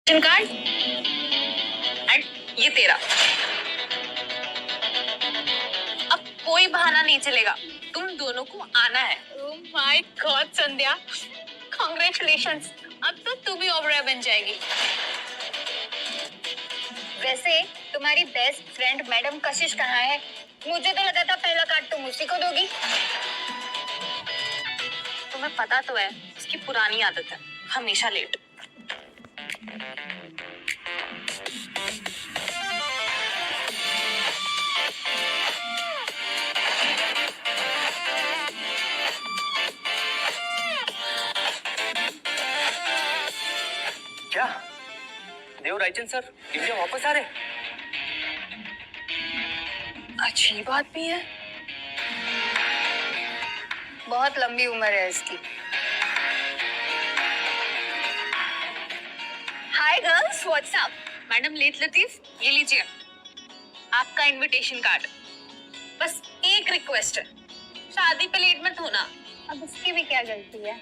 Card and ये तेरा। अब कोई बहाना नहीं चलेगा, तुम दोनों को आना है। Oh my God Sandhya, congratulations, अब तो तुम ही ओबराय बन जाएगी। वैसे तुम्हारी बेस्ट फ्रेंड मैडम कशिश कहाँ है? मुझे तो लगा था पहला कार्ड तुम उसी को दोगी। तुम्हें पता तो है उसकी पुरानी आदत है, हमेशा लेट। क्या देव रायचंद सर इंडिया वापस आ रहे? अच्छी बात भी है, बहुत लंबी उम्र है इसकी। Hi girls, what's up? Madam late लतीफ, ये लीजिए आपका इनविटेशन कार्ड। बस एक रिक्वेस्ट है, शादी पे लेट मत होना। अब इसकी भी क्या गलती है?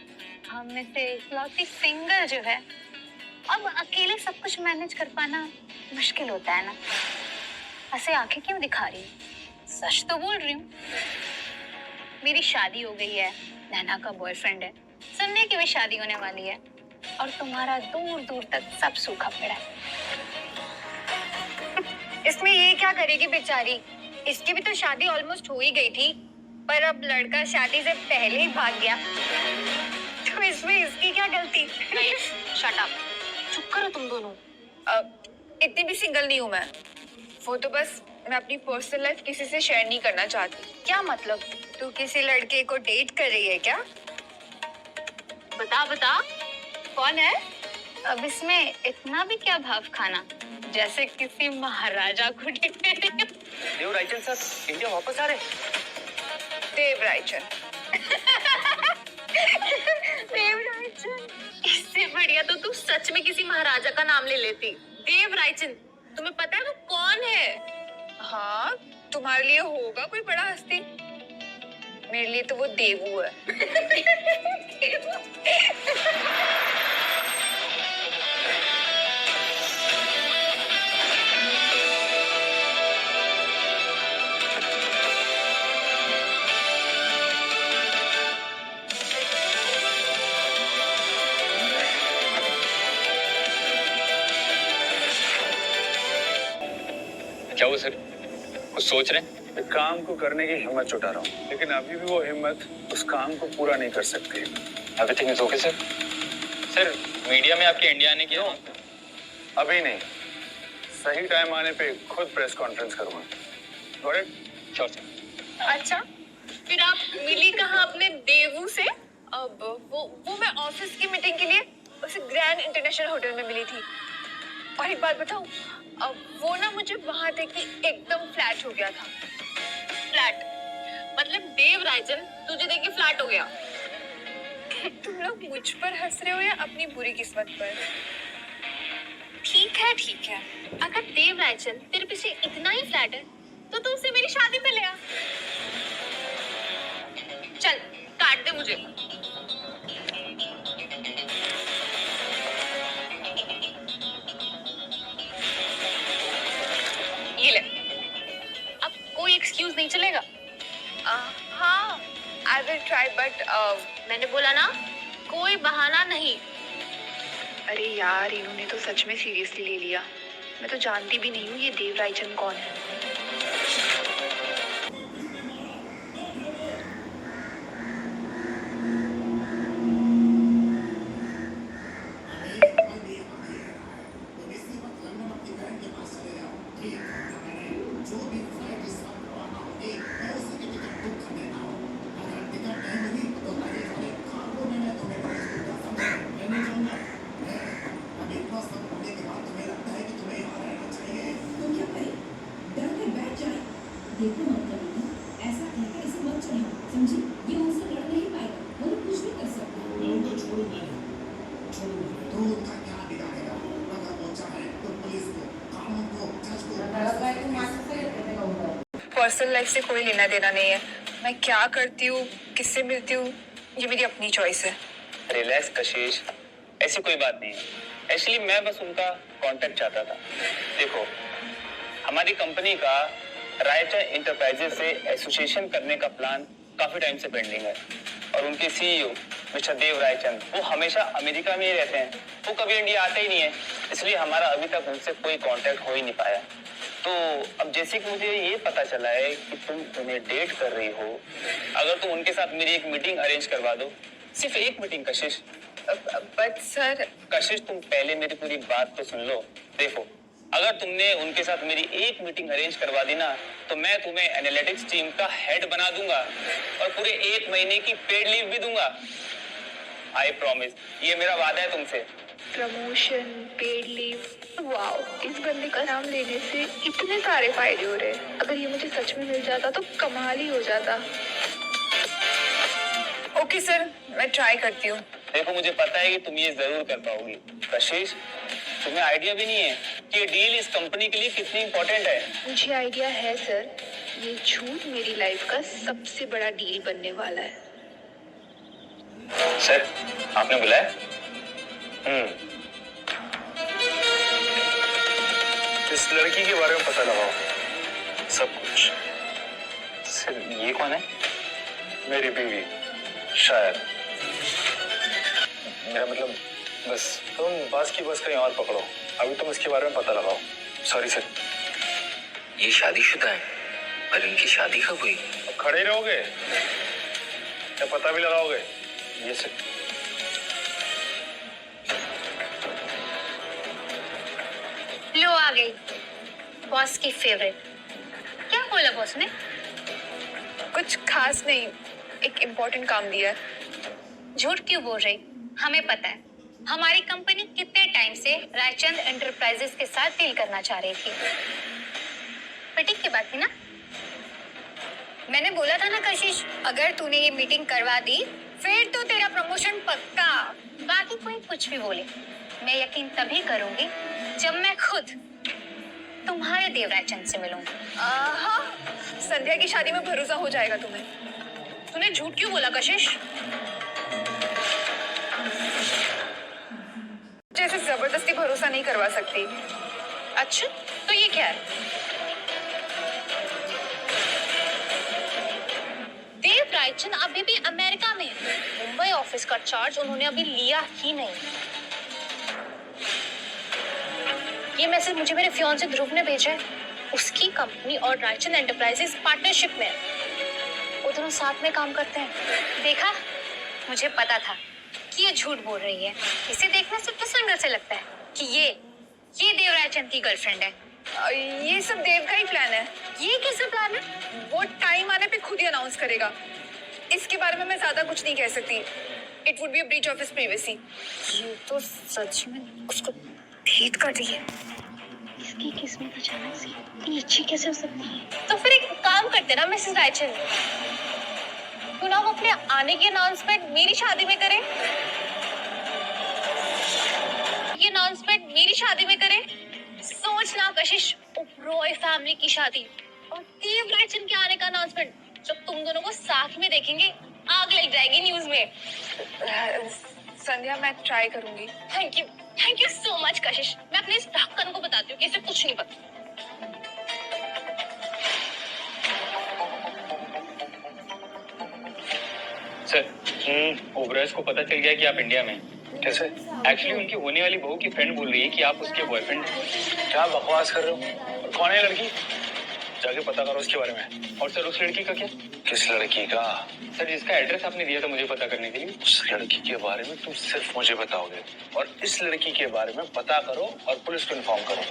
हम में से इकलौती सिंगल जो है, अब अकेले सब कुछ मैनेज कर पाना मुश्किल होता है ना। ऐसे आंखें क्यों दिखा रही है? सच तो बोल रही हूँ। मेरी शादी हो गई है, नैना का बॉयफ्रेंड है, संडे की भी शादी होने वाली है, और तुम्हारा दूर दूर तक सब सूखा पड़ा है। इसमें ये क्या करेगी बेचारी? इसकी भी तो शादी ऑलमोस्ट हो ही गई थी, पर अब लड़का शादी से पहले ही भाग गया, तो इसमें इसकी क्या गलती? शट अप, चुप करो तुम दोनों। इतनी भी सिंगल नहीं हूँ मैं, वो तो बस मैं अपनी पर्सनल लाइफ किसी से शेयर नहीं करना चाहती। क्या मतलब? तू किसी लड़के को डेट कर रही है क्या? बता बता, कौन है? अब इसमें इतना भी क्या भाव खाना, जैसे किसी महाराजा को डेट कर रही है। देव रायचंद सर इंडिया वापस आ रहे? देव रायचंद देव रायचंद, इससे बढ़िया तो तू सच में किसी महाराजा का नाम ले लेती। देव रायचंद, तुम्हें पता है वो कौन है? हाँ, तुम्हारे लिए होगा कोई बड़ा हस्ती, मेरे लिए तो वो देवू है। क्या वो सर कुछ सोच रहे हैं? एक काम को करने की हिम्मत जुटा रहा हूँ, लेकिन अभी भी वो हिम्मत उस काम को पूरा नहीं कर सकती। Everything is okay sir. Sir media में आपके इंडिया आने की हो? अभी नहीं, सही टाइम आने पे खुद प्रेस कॉन्फ्रेंस करूंगा। Got it? Sure sir. अच्छा, फिर आप मिली कहाँ अपने देवू से? अब वो मैं ऑफिस की मीटिंग के लिए उसे ग्रैंड इंटरनेशनल होटल में मिली थी। और एक बात बताऊं, अब वो ना मुझे वहां देख के एकदम फ्लैट हो गया था। फ्लैट मतलब देव रायचंद तुझे देख के फ्लैट हो गया? तुम लोग मुझ पर हंस रहे हो या अपनी बुरी किस्मत पर? ठीक है, अगर देव रायचंद तेरे पीछे इतना ही फ्लैट है तो तू उसे मेरी शादी पे ले आ। चल काट दे मुझे। ये ले, अब कोई एक्सक्यूज नहीं चलेगा। हाँ, आई विल ट्राई, बट मैंने बोला ना, कोई बहाना नहीं। अरे यार, इन्होंने तो सच में सीरियसली ले लिया। मैं तो जानती भी नहीं हूँ ये देव रायचंद कौन है। देखो मत करो, ऐसा कहकर इसे मत चढ़ाओ, समझी? ये हमसे लड़ नहीं पाएगा, वो कुछ भी कर सकता है। मैं उनको छोड़ूंगा नहीं, तो उनका क्या बिगाड़ेगा? अगर वो चाहे तो पुलिस को, कानून को, जज को। पर्सनल लाइफ से कोई लेना देना नहीं है। मैं क्या करती हूँ, किससे मिलती हूँ, ये मेरी अपनी चॉइस है। रिलैक्स कशिश, ऐसी कोई बात नहीं है। एक्चुअली मैं बस उनका कांटेक्ट चाहता था। देखो, हमारी कंपनी का रायचंद इंटरप्राइजेस से एसोसिएशन करने का प्लान काफी टाइम से पेंडिंग है और उनके सीईओ मिस्टर देव रायचंद वो हमेशा अमेरिका में ही रहते हैं, वो कभी इंडिया आते ही नहीं है, इसलिए हमारा अभी तक उनसे कोई कांटेक्ट हो ही नहीं पाया। तो अब जैसे कि मुझे ये पता चला है कि तुम उन्हें डेट कर रही हो, अगर तुम उनके साथ मेरी एक मीटिंग अरेंज करवा दो, सिर्फ एक मीटिंग कशिश। बट सर, कशिश तुम पहले मेरी पूरी बात तो सुन लो। देखो, अगर तुमने उनके साथ मेरी एक मीटिंग अरेंज करवा दी ना, तो मैं तुम्हें एनालिटिक्स टीम का हेड बना दूंगा और पूरे 1 महीने की पेड लीव भी दूंगा। आई प्रॉमिस, ये मेरा वादा है तुमसे। प्रमोशन, पेड लीव, वाओ, इस बंदे का नाम लेने से इतने सारे फायदे हो रहे हैं। अगर ये मुझे सच में मिल जाता तो कमाल ही हो जाता। ओके सर, मैं ट्राई करती हूँ। देखो, मुझे पता है कि तुम ये जरूर कर पाओगी। कशिश, तुम्हें आइडिया भी नहीं है कि ये डील इस कंपनी के लिए कितनी इंपॉर्टेंट है। मुझे आइडिया है सर, ये झूठ मेरी लाइफ का सबसे बड़ा डील बनने वाला है। सर, आपने बुलाया? इस लड़की के बारे में पता लगाओ, सब कुछ। सर, ये कौन है? मेरी बीवी, शायद। मेरा मतलब, बस तुम बस की बस कहीं और पकड़ो, अभी तुम इसके बारे में पता लगाओ। Sorry sir. ये शादीशुदा है, पर इनकी शादी कब हुई? अब खड़े रहोगे या पता भी लगाओगे? ये सर। लो आ गई बॉस की फेवरेट। क्या बोला बॉस ने? कुछ खास नहीं, एक इम्पोर्टेंट काम दिया है। झूठ क्यों बोल रही? हमें पता है हमारी कंपनी कितने टाइम से रायचंद एंटरप्राइजेस के साथ डील करना चाह रही थी। मीटिंग की बात थी ना? मैंने बोला था ना कशिश, अगर तूने ये मीटिंग करवा दी फिर तो तेरा प्रमोशन पक्का। बाकी कोई कुछ भी बोले, मैं यकीन तभी करूंगी जब मैं खुद तुम्हारे देव रायचंद से मिलूंगी। हाँ, संध्या की शादी में भरोसा हो जाएगा तुम्हें। तूने झूठ क्यों बोला कशिश? जैसे जबरदस्ती भरोसा नहीं करवा सकती। अच्छा, तो ये क्या है? देव रायचंद अभी भी अमेरिका में है। मुंबई ऑफिस का चार्ज उन्होंने अभी लिया ही नहीं। ये मैसेज मुझे मेरे फियांसे ध्रुव ने भेजा है। उसकी कंपनी और रायचंद एंटरप्राइजेस पार्टनरशिप में है। वो दोनों साथ में काम करते हैं। देखा, मुझे पता था कि ये झूठ बोल रही है। इसे देखने से किस एंगल से लगता है कि ये देव रायचंद की गर्लफ्रेंड है? ये सब देव का ही प्लान है। ये कैसा प्लान है? वो टाइम आने पे खुद ही अनाउंस करेगा। इसके बारे में मैं ज्यादा कुछ नहीं कह सकती। It would be a breach of his privacy. ये तो सच में उसको भेद कर रही है। इसकी किस्मत अचानक से इतनी अच्छी कैसे हो सकती है? तो फिर एक काम करते ना मिसेस रायचंद, क्यों ना वो अपने आने की अनाउंसमेंट मेरी शादी में करें? ये अनाउंसमेंट मेरी शादी में करें। सोचना कशिश, रॉय फैमिली की शादी और देव रायचंद के आने का अनाउंसमेंट, जब तुम दोनों को साथ में देखेंगे आग लग जाएगी न्यूज में। संध्या, मैं ट्राई करूंगी। थैंक यू सो मच कशिश। मैं अपने इस ढक्कन को बताती हूँ कि इसे कुछ नहीं पता। सर, ओबराज को पता चल गया कि आप इंडिया में हैं। कैसे? एक्चुअली उनकी होने वाली बहू की फ्रेंड बोल रही है कि आप उसके बॉयफ्रेंड हैं। क्या बकवास कर रहे हो? और कौन है लड़की? जाके पता करो उसके बारे में। और सर, उस लड़की का क्या? किस लड़की का? सर, जिसका एड्रेस आपने दिया था मुझे पता करने के लिए। उस लड़की के बारे में तुम सिर्फ मुझे बताओगे और इस लड़की के बारे में पता करो और पुलिस को इन्फॉर्म करो।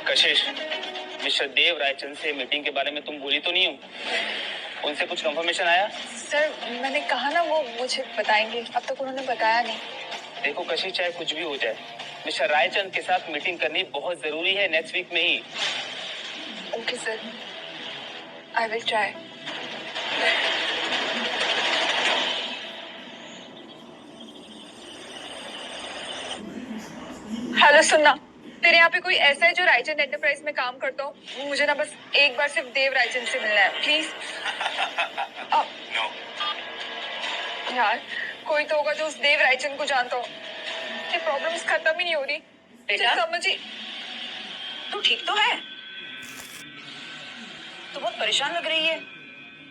कशिश, मिस्टर देव रायचंद से मीटिंग के बारे में तुम बोली तो नहीं हो? उनसे कुछ कंफर्मेशन आया? सर, मैंने कहा ना वो मुझे बताएंगे। अब तक उन्होंने बताया नहीं। देखो कशिश, चाहे कुछ भी हो जाए, मिस्टर रायचंद के साथ मीटिंग करनी बहुत जरूरी है नेक्स्ट वीक में ही। Okay sir, I will try. Hello, सुनना, तेरे यहाँ पे कोई ऐसा है जो रायचंद एंटरप्राइज में काम करता हो? मुझे ना बस एक बार सिर्फ देव रायचंद से मिलना है, प्लीज। यार, कोई तो होगा जो उस देव रायचंद को जानता हो। ये प्रॉब्लम्स खत्म ही नहीं हो रही। बेटा? समझी। तू ठीक तो है? तू बहुत परेशान लग रही है।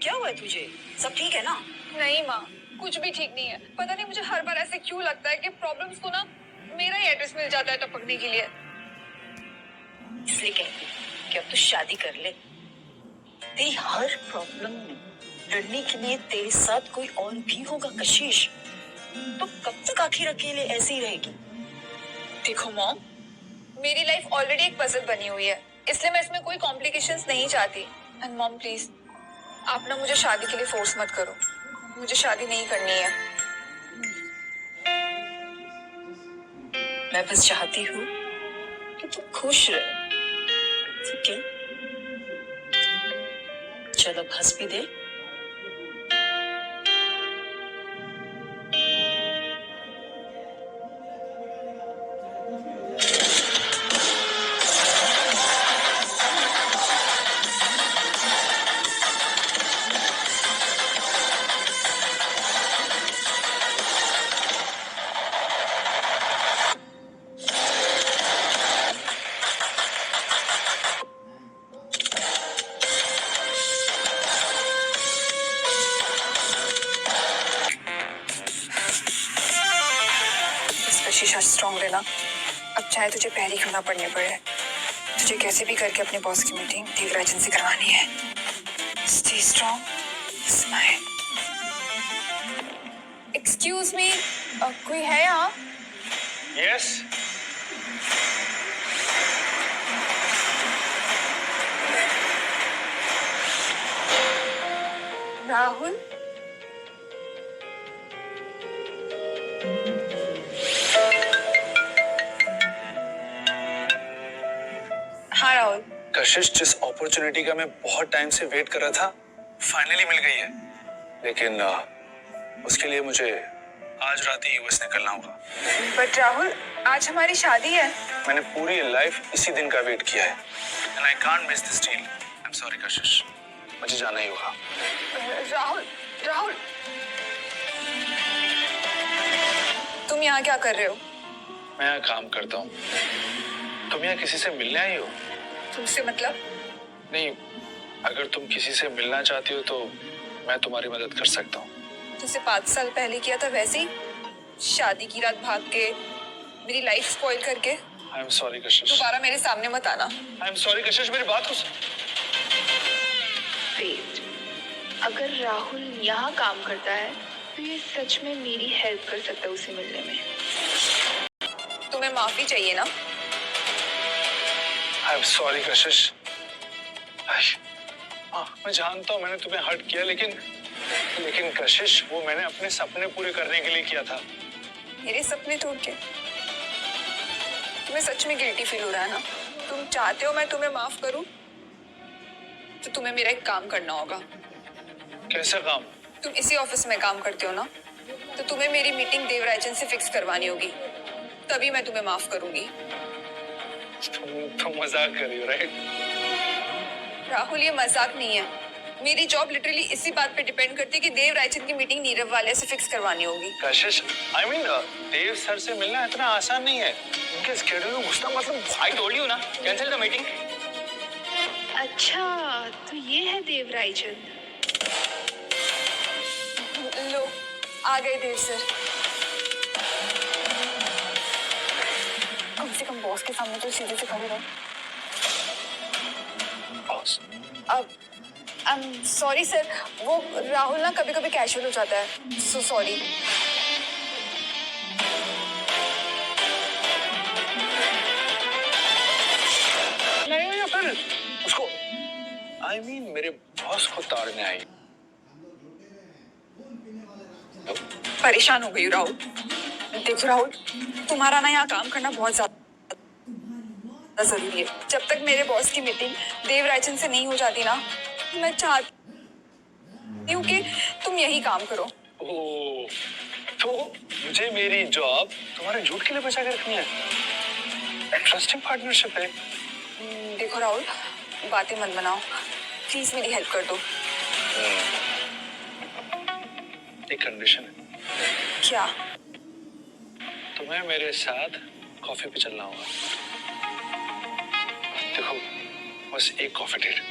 क्या हुआ है तुझे? सब ठीक है ना? नहीं माँ, कुछ भी ठीक नहीं है। पता नहीं मुझे हर बार ऐसे क्यों लगता है कि प्रॉब्लम्स को ना मेरा ही एड्रेस मिल जाता है टपकने के लिए। इसलिए कहती हूँ कि अब तू शादी कर ले। तेरी हर प्रॉब्लम में लड़ने के लिए तेरे साथ कोई और भी होगा कशिश। तो कब तक आखिर अकेले ऐसे ही रहेगी? देखो मॉम, मेरी लाइफ ऑलरेडी एक पजल बनी हुई है, इसलिए मैं इसमें कोई कॉम्प्लिकेशंस नहीं चाहती। एंड मॉम प्लीज, आप ना मुझे शादी के लिए फोर्स मत करो। मुझे शादी नहीं करनी है। मैं बस चाहती हूँ कि तू खुश रहे, ठीक है? चलो अब हंस भी दे। शीशा स्ट्रॉन्ग रहना। अब चाहे तुझे पैर ही क्यों पड़ने पड़े, तुझे कैसे भी करके अपने बॉस की मीटिंग देवराजन से करवानी है। Stay strong, smile. Excuse me, कोई है यहाँ? यस। राहुल? हाँ राहुल। कशिश, जिस अपॉर्चुनिटी का मैं बहुत टाइम से वेट कर रहा था फाइनली मिल गई है, लेकिन उसके लिए मुझे आज रात ही यूएस निकलना होगा। बट राहुल, आज हमारी शादी है। मैंने पूरी लाइफ इसी दिन का वेट किया है and I can't miss this deal. I am sorry कशिश, मुझे जाना ही होगा। राहुल, राहुल, तुम यहाँ क्या कर रहे हो? मैं यहाँ काम करता हूँ। तुम यहाँ किसी से मिलने आई हो? तुमसे मतलब? नहीं, अगर तुम किसी से मिलना चाहती हो तो मैं तुम्हारी मदद कर सकता हूँ। जैसे 5 साल पहले किया था वैसे ही, शादी की रात भाग के मेरी लाइफ स्पॉइल करके। आई एम सॉरी कशिश। दोबारा मेरे सामने मत आना। आई एम सॉरी कशिश, मेरी बात को वेट, अगर राहुल यहाँ काम करता है तो ये सच में मेरी हेल्प कर सकता है उसे मिलने में। तुम्हें माफी चाहिए ना? आई एम सॉरी कशिश। मैं जानता हूँ मैंने तुम्हें हर्ट किया, लेकिन कशिश, वो मैंने अपने सपने पूरे करने के लिए किया था। मेरे सपने तोड़ के? तुम्हें सच में गिल्टी फील हो रहा है ना? तुम चाहते हो मैं तुम्हें माफ करूं? तो तुम्हें मेरा एक काम करना होगा। कैसा काम? तुम इसी ऑफिस में काम करते हो ना, तो तुम्हें मेरी मीटिंग देवराजन से फिक्स करवानी होगी, तभी मैं तुम्हें माफ करूंगी। तुम मजाक कर रही हो, राइट? राहुल, ये मजाक नहीं है। मेरी जॉब लिटरली इसी बात पे डिपेंड करती है कि देव रायचंद की मीटिंग नीरव वाले से फिक्स करवानी होगी। कशिश, I mean, देव सर से मिलना इतना आसान नहीं है। उनके स्केड्यूल में घुसना मतलब I told you ना, कैंसिल द मीटिंग। अच्छा, तो ये है देव रायचंद। लो, आ गए देव सर। कम से कम बॉस के सामने तो सीधे से खड़े रहो। बॉस? अब आई एम सॉरी सर, वो राहुल ना कभी कभी कैजुअल हो जाता है, सो सॉरी। नहीं, या फिर उसको I mean, मेरे बॉस को ताड़ने आई। परेशान हो गई हूँ राहुल। देखो राहुल, तुम्हारा ना यहाँ काम करना बहुत ज्यादा जरूरी है। जब तक मेरे बॉस की मीटिंग देव रायचंद से नहीं हो जाती ना, मैं चाहती हूँ कि तुम यही काम करो। ओह, तो मुझे मेरी जॉब तुम्हारे झूठ के लिए बचा के रखनी है। इंटरेस्टिंग पार्टनरशिप है। देखो राहुल, बातें मत बनाओ, प्लीज मेरी हेल्प कर दो। एक कंडीशन है। क्या? तुम्हें मेरे साथ कॉफी पे चलना होगा। देखो, बस एक कॉफी डेट,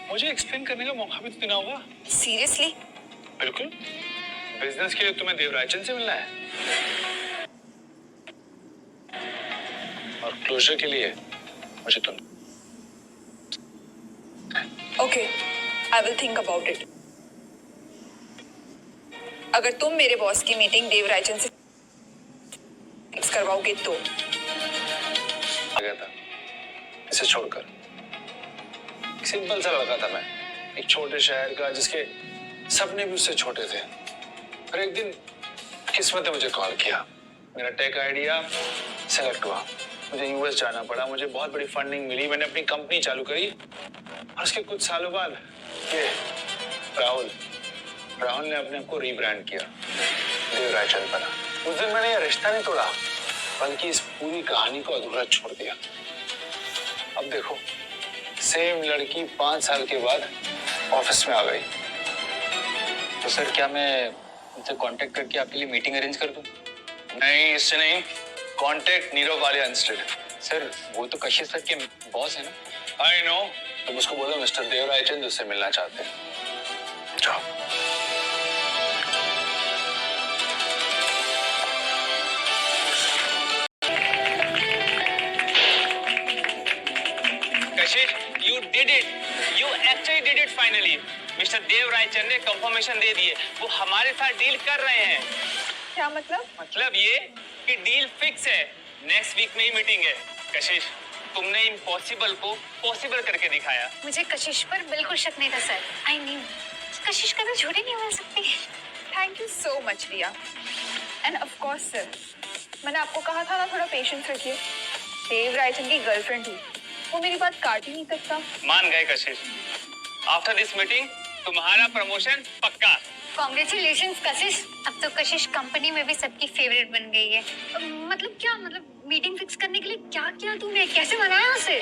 मुझे एक्सप्लेन करने का मौका भी तो देना होगा। सीरियसली? बिल्कुल, बिजनेस के लिए तुम्हें देवराजन से मिलना है और क्लोजर के लिए मुझे तुम। Okay, I will think about it. अगर तुम मेरे बॉस की मीटिंग देवराजन से फिक्स करवाओगे तो। आ गया था इसे छोड़कर। सिंपल सा लड़का था मैं, एक छोटे शहर का जिसके सपने भी उससे छोटे थे। फिर एक दिन किस्मत ने मुझे कॉल किया, मेरा टेक आइडिया सेलेक्ट हुआ, मुझे यूएस जाना पड़ा, मुझे बहुत बड़ी फंडिंग मिली, मैंने अपनी कंपनी चालू करी और उसके कुछ सालों बाद ये राहुल ने अपने आप को रीब्रांड किया, देवराजन बना। उस दिन मैंने ये रिश्ता नहीं तोड़ा बल्कि इस पूरी कहानी को अधूरा छोड़ दिया। अब देखो, सेम लड़की 5 साल के बाद ऑफिस में आ गई। तो सर क्या मैं उनसे कांटेक्ट करके आपके लिए मीटिंग अरेंज कर दूं? नहीं, इससे नहीं, contact Nirav Walia instead. Sir वो तो कशिश सर के बॉस है ना। आई नो, तुम उसको बोलो मिस्टर देवराजन उससे मिलना चाहते हैं। जाओ। कशिश, you did it. You actually did it finally. Mister Devarajan ने कंफर्मेशन दे दिए, वो हमारे साथ डील कर रहे हैं। क्या मतलब? मतलब ये कि डील फिक्स है, नेक्स्ट वीक में ही मीटिंग है। कशिश, तुमने इम्पॉसिबल को पॉसिबल करके दिखाया। मुझे कशिश पर बिल्कुल शक नहीं था सर। आई न्यू कशिश कभी झूठी नहीं बोल सकती। Thank you so much Riya. And of course sir, मैंने आपको कहा था ना थोड़ा पेशेंस रखिए। देवराजन की गर्लफ्रेंड थी, वो मेरी बात काट ही नहीं सकता। मान गए कशिश, आफ्टर दिस मीटिंग तुम्हारा प्रमोशन पक्का। कॉन्ग्रेचुलेशंस कशिश, अब तो कशिश कंपनी में भी सबकी फेवरेट बन गई है। मतलब क्या, मतलब मीटिंग फिक्स करने के लिए क्या किया तूने, कैसे मनाया उसे?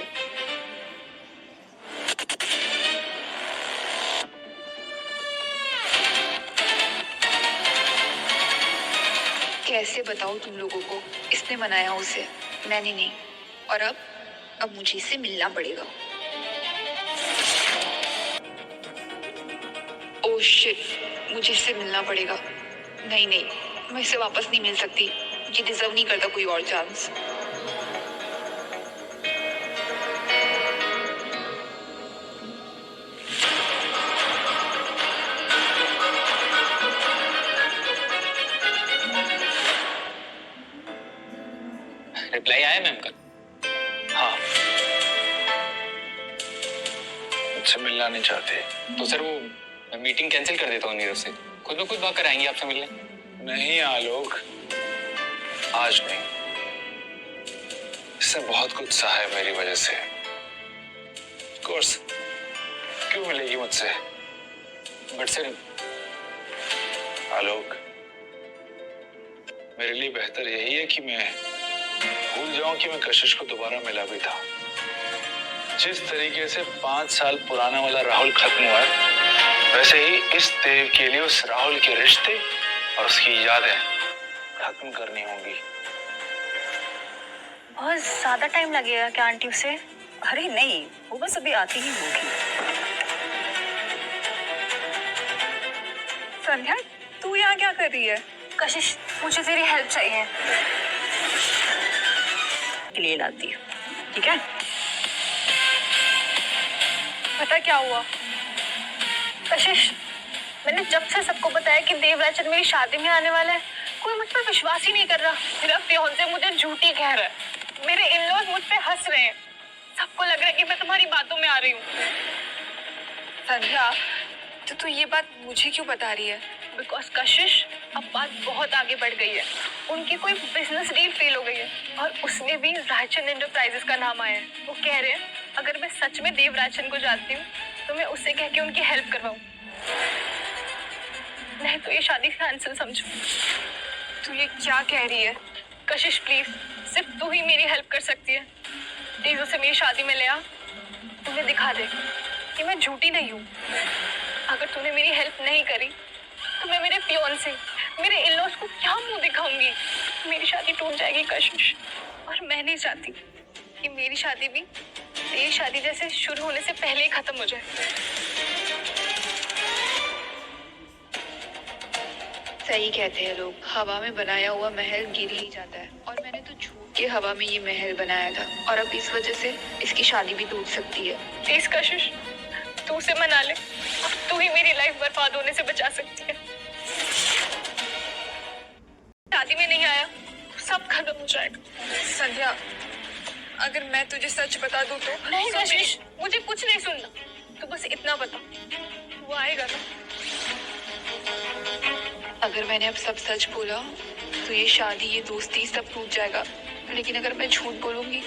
कैसे बताऊं तुम लोगों को, इसने मनाया उसे, मैंने नहीं। और अब मुझे इससे मिलना पड़ेगा। ओह शिट, मुझे इससे मिलना पड़ेगा। नहीं, मैं इससे वापस नहीं मिल सकती। ये डिजर्व नहीं करता कोई और चांस। रिप्लाई आया मैम का? हाँ, मुझसे मिलना नहीं चाहते। तो सर वो मैं मीटिंग कैंसिल कर देता हूँ नीरव से, खुद ब खुद बात कराएंगे आपसे मिलने। नहीं आलोक, आज नहीं। इससे बहुत कुछ सहा है मेरी वजह से। कोर्स क्यों मिलेगी मुझसे, बट सर आलोक, मेरे लिए बेहतर यही है कि मैं भूल जाऊं कि मैं कशिश को दोबारा मिला भी था। जिस तरीके से 5 साल पुराना वाला राहुल खत्म हुआ है, वैसे ही इस देव के लिए उस राहुल के रिश्ते और उसकी यादें खत्म करनी होंगी। बहुत ज्यादा टाइम लगेगा क्या आंटी उसे? अरे नहीं, वो बस अभी आती ही होगी। संध्या, तू यहाँ क्या कर रही है? कशिश, मुझे तेरी हेल्प चाहिए। के लिए लाती है, ठीक है? पता क्या हुआ कशिश, मैंने जब से सबको बताया कि देवराजन मेरी शादी में आने वाला है, कोई मुझ पर विश्वास ही नहीं कर रहा। मेरा फियांसे मुझे झूठी कह रहा है, मेरे इन-लॉज मुझ पे हंस रहे हैं, सबको लग रहा है कि मैं तुम्हारी बातों में आ रही हूँ। संध्या, तो तू ये बात मुझे क्यों बता रही है? बिकॉज कशिश, अब बात बहुत आगे बढ़ गई है। उनकी कोई बिजनेस डील फेल हो गई है और उसमें भी राजन एंटरप्राइजेस का नाम आया है। वो कह रहे हैं अगर मैं सच में देवराजन को जानती हूँ तो मैं उससे कह के उनकी हेल्प करवाऊँ, नहीं तो ये शादी कैंसिल समझो। तू ये क्या कह रही है? कशिश प्लीज, सिर्फ तू ही मेरी हेल्प कर सकती है। प्लीज उसे मेरी शादी में ले आ, तुम्हें दिखा दे कि मैं झूठी नहीं हूँ। अगर तूने मेरी हेल्प नहीं करी तो मैं मेरे फियांसे मेरे इन-लॉज को क्या मुंह दिखाऊंगी? मेरी शादी टूट जाएगी कशिश, और मैं नहीं चाहती कि मेरी शादी भी तेरी शादी जैसे शुरू होने से पहले ही खत्म हो जाए। सही कहते हैं लोग, हवा में बनाया हुआ महल गिर ही जाता है। और मैंने तो झूठ के हवा में ये महल बनाया था, और अब इस वजह से इसकी शादी भी टूट सकती है। प्लीज कशिश, तू उसे मना ले। अब तू ही मेरी लाइफ बर्बाद होने से बचा सकती है। शादी में नहीं आया तो सब खत्म हो जाएगा। संध्या, अगर मैं तुझे सच बता दूं तो? नहीं कशिश, मुझे कुछ नहीं सुनना। तू बस इतना बता, वो आएगा ना? अगर मैंने अब सब सच बोला तो ये शादी, ये दोस्ती सब टूट जाएगा। लेकिन अगर मैं झूठ बोलूंगी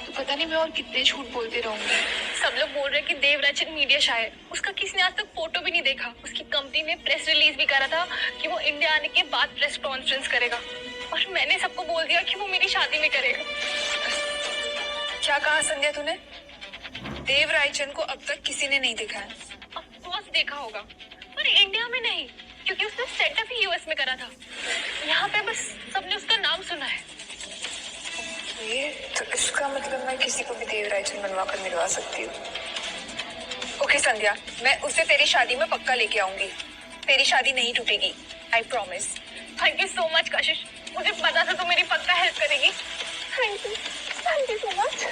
तो पता नहीं मैं और कितने झूठ बोलते रहूंगी। सब लोग बोल रहे हैं कि देवराजन मीडिया शायर, उसका किसी ने आज तक फोटो भी नहीं देखा। उसकी कंपनी ने प्रेस रिलीज भी करा था कि वो इंडिया आने के बाद प्रेस कॉन्फ्रेंस करेगा, और मैंने सबको बोल दिया कि वो मेरी शादी में करेगा। क्या कहा संध्या तूने? देव रायचंद को अब तक किसी ने नहीं देखा है? ऑफ कोर्स देखा होगा, पर इंडिया में नहीं, क्योंकि उसने सेटअप ही यूएस में करा था। यहाँ पे बस सबने उसका नाम सुना है। ये तो इसका मतलब मैं किसी को भी देव रायचंद बनवा कर मिलवा सकती हूँ। ओके संध्या, मैं उसे तेरी शादी में पक्का लेके आऊंगी। तेरी शादी नहीं टूटेगी, I promise. Thank you so much Kashish, मुझे पता था तू मेरी पक्का हेल्प करेगी। Thank you so much.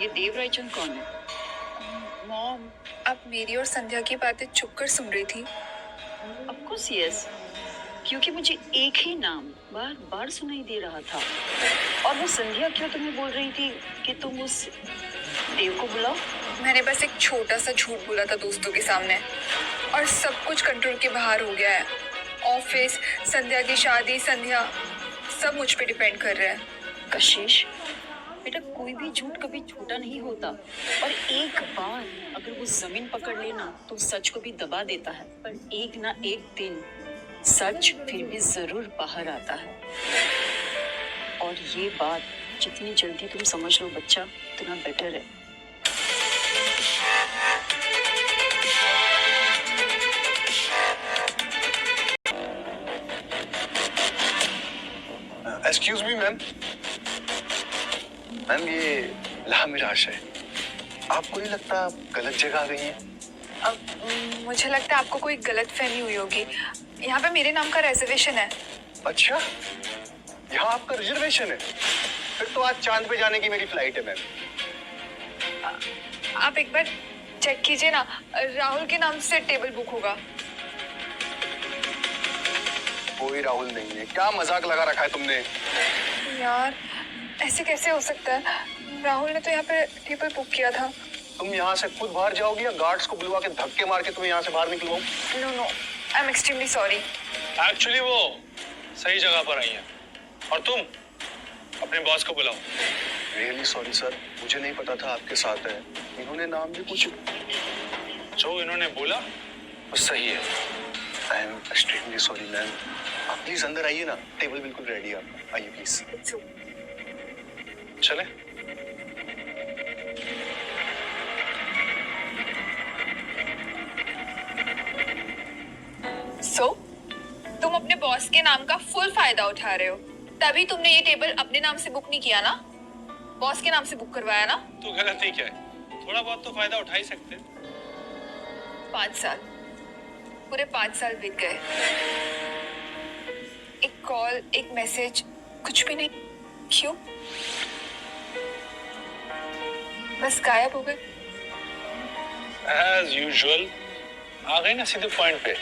ये देव रायचंद कौन है? मॉम, आप मेरी और संध्या की बातें चुप कर सुन रही थी। ऑफ कोर्स यस, क्योंकि मुझे एक ही नाम बार बार सुनाई दे रहा था। और वो संध्या क्यों तुम्हें बोल रही थी कि तुम उस देव को बुलाओ? मैंने बस एक छोटा सा झूठ बोला था दोस्तों के सामने, और सब कुछ कंट्रोल के बाहर हो गया है। ऑफिस, संध्या की शादी, संध्या, सब मुझ पे डिपेंड कर रहे हैं। कशिश बेटा, कोई भी झूठ कभी झूठा नहीं होता, और एक बार अगर वो जमीन पकड़ लेना तो सच को भी दबा देता है। पर एक ना एक दिन सच फिर भी जरूर बाहर आता है। और ये बात जितनी जल्दी तुम समझ लो बच्चा, उतना बेटर है। Excuse me ma'am. मैम ये लामिराश है, आपको नहीं लगता आप गलत जगह आ गई हैं? अब मुझे लगता है आपको कोई गलत फहमी हुई होगी। यहाँ पे मेरे नाम का रिजर्वेशन है। अच्छा, यहाँ आपका रिजर्वेशन है? फिर तो आज चांद पे जाने की मेरी फ्लाइट है मैम। आप एक बार चेक कीजिए ना, राहुल के नाम से टेबल बुक होगा। कोई राहुल नहीं है, क्या मजाक लगा रखा है तुमने? यार ऐसे कैसे हो सकता है? राहुल ने तो यहाँ पे टेबल बुक किया था। तुम यहाँ से खुद बाहर जाओगी या गार्ड्स को बुलवा के धक्के मार के तुम्हें यहाँ से बाहर निकलवाऊं? No no, I am extremely sorry. Actually वो सही जगह पर आई है, और तुम अपने बॉस को बुलाओ। रियली सॉरी सर, मुझे नहीं पता था आपके साथ है। इन्होंने नाम भी कुछ, जो इन्होंने बोला वो सही है। आई एम एक्सट्रीमली सॉरी मैम। आप प्लीज अंदर आइए ना, टेबल बिल्कुल रेडी है आपका, आइए प्लीज। चले? सो तुम अपने बॉस के नाम का फुल फायदा उठा रहे हो, तभी तुमने ये टेबल अपने नाम से बुक नहीं किया ना, बॉस के नाम से बुक करवाया ना? तो गलती क्या है? थोड़ा बहुत तो फायदा उठा ही सकते हैं। 5 साल, पूरे 5 साल बीत गए। एक कॉल, एक मैसेज, कुछ भी नहीं। क्यों? बस गायब हो गए। एज यूजुअल आ गए ना सीधे पॉइंट पे।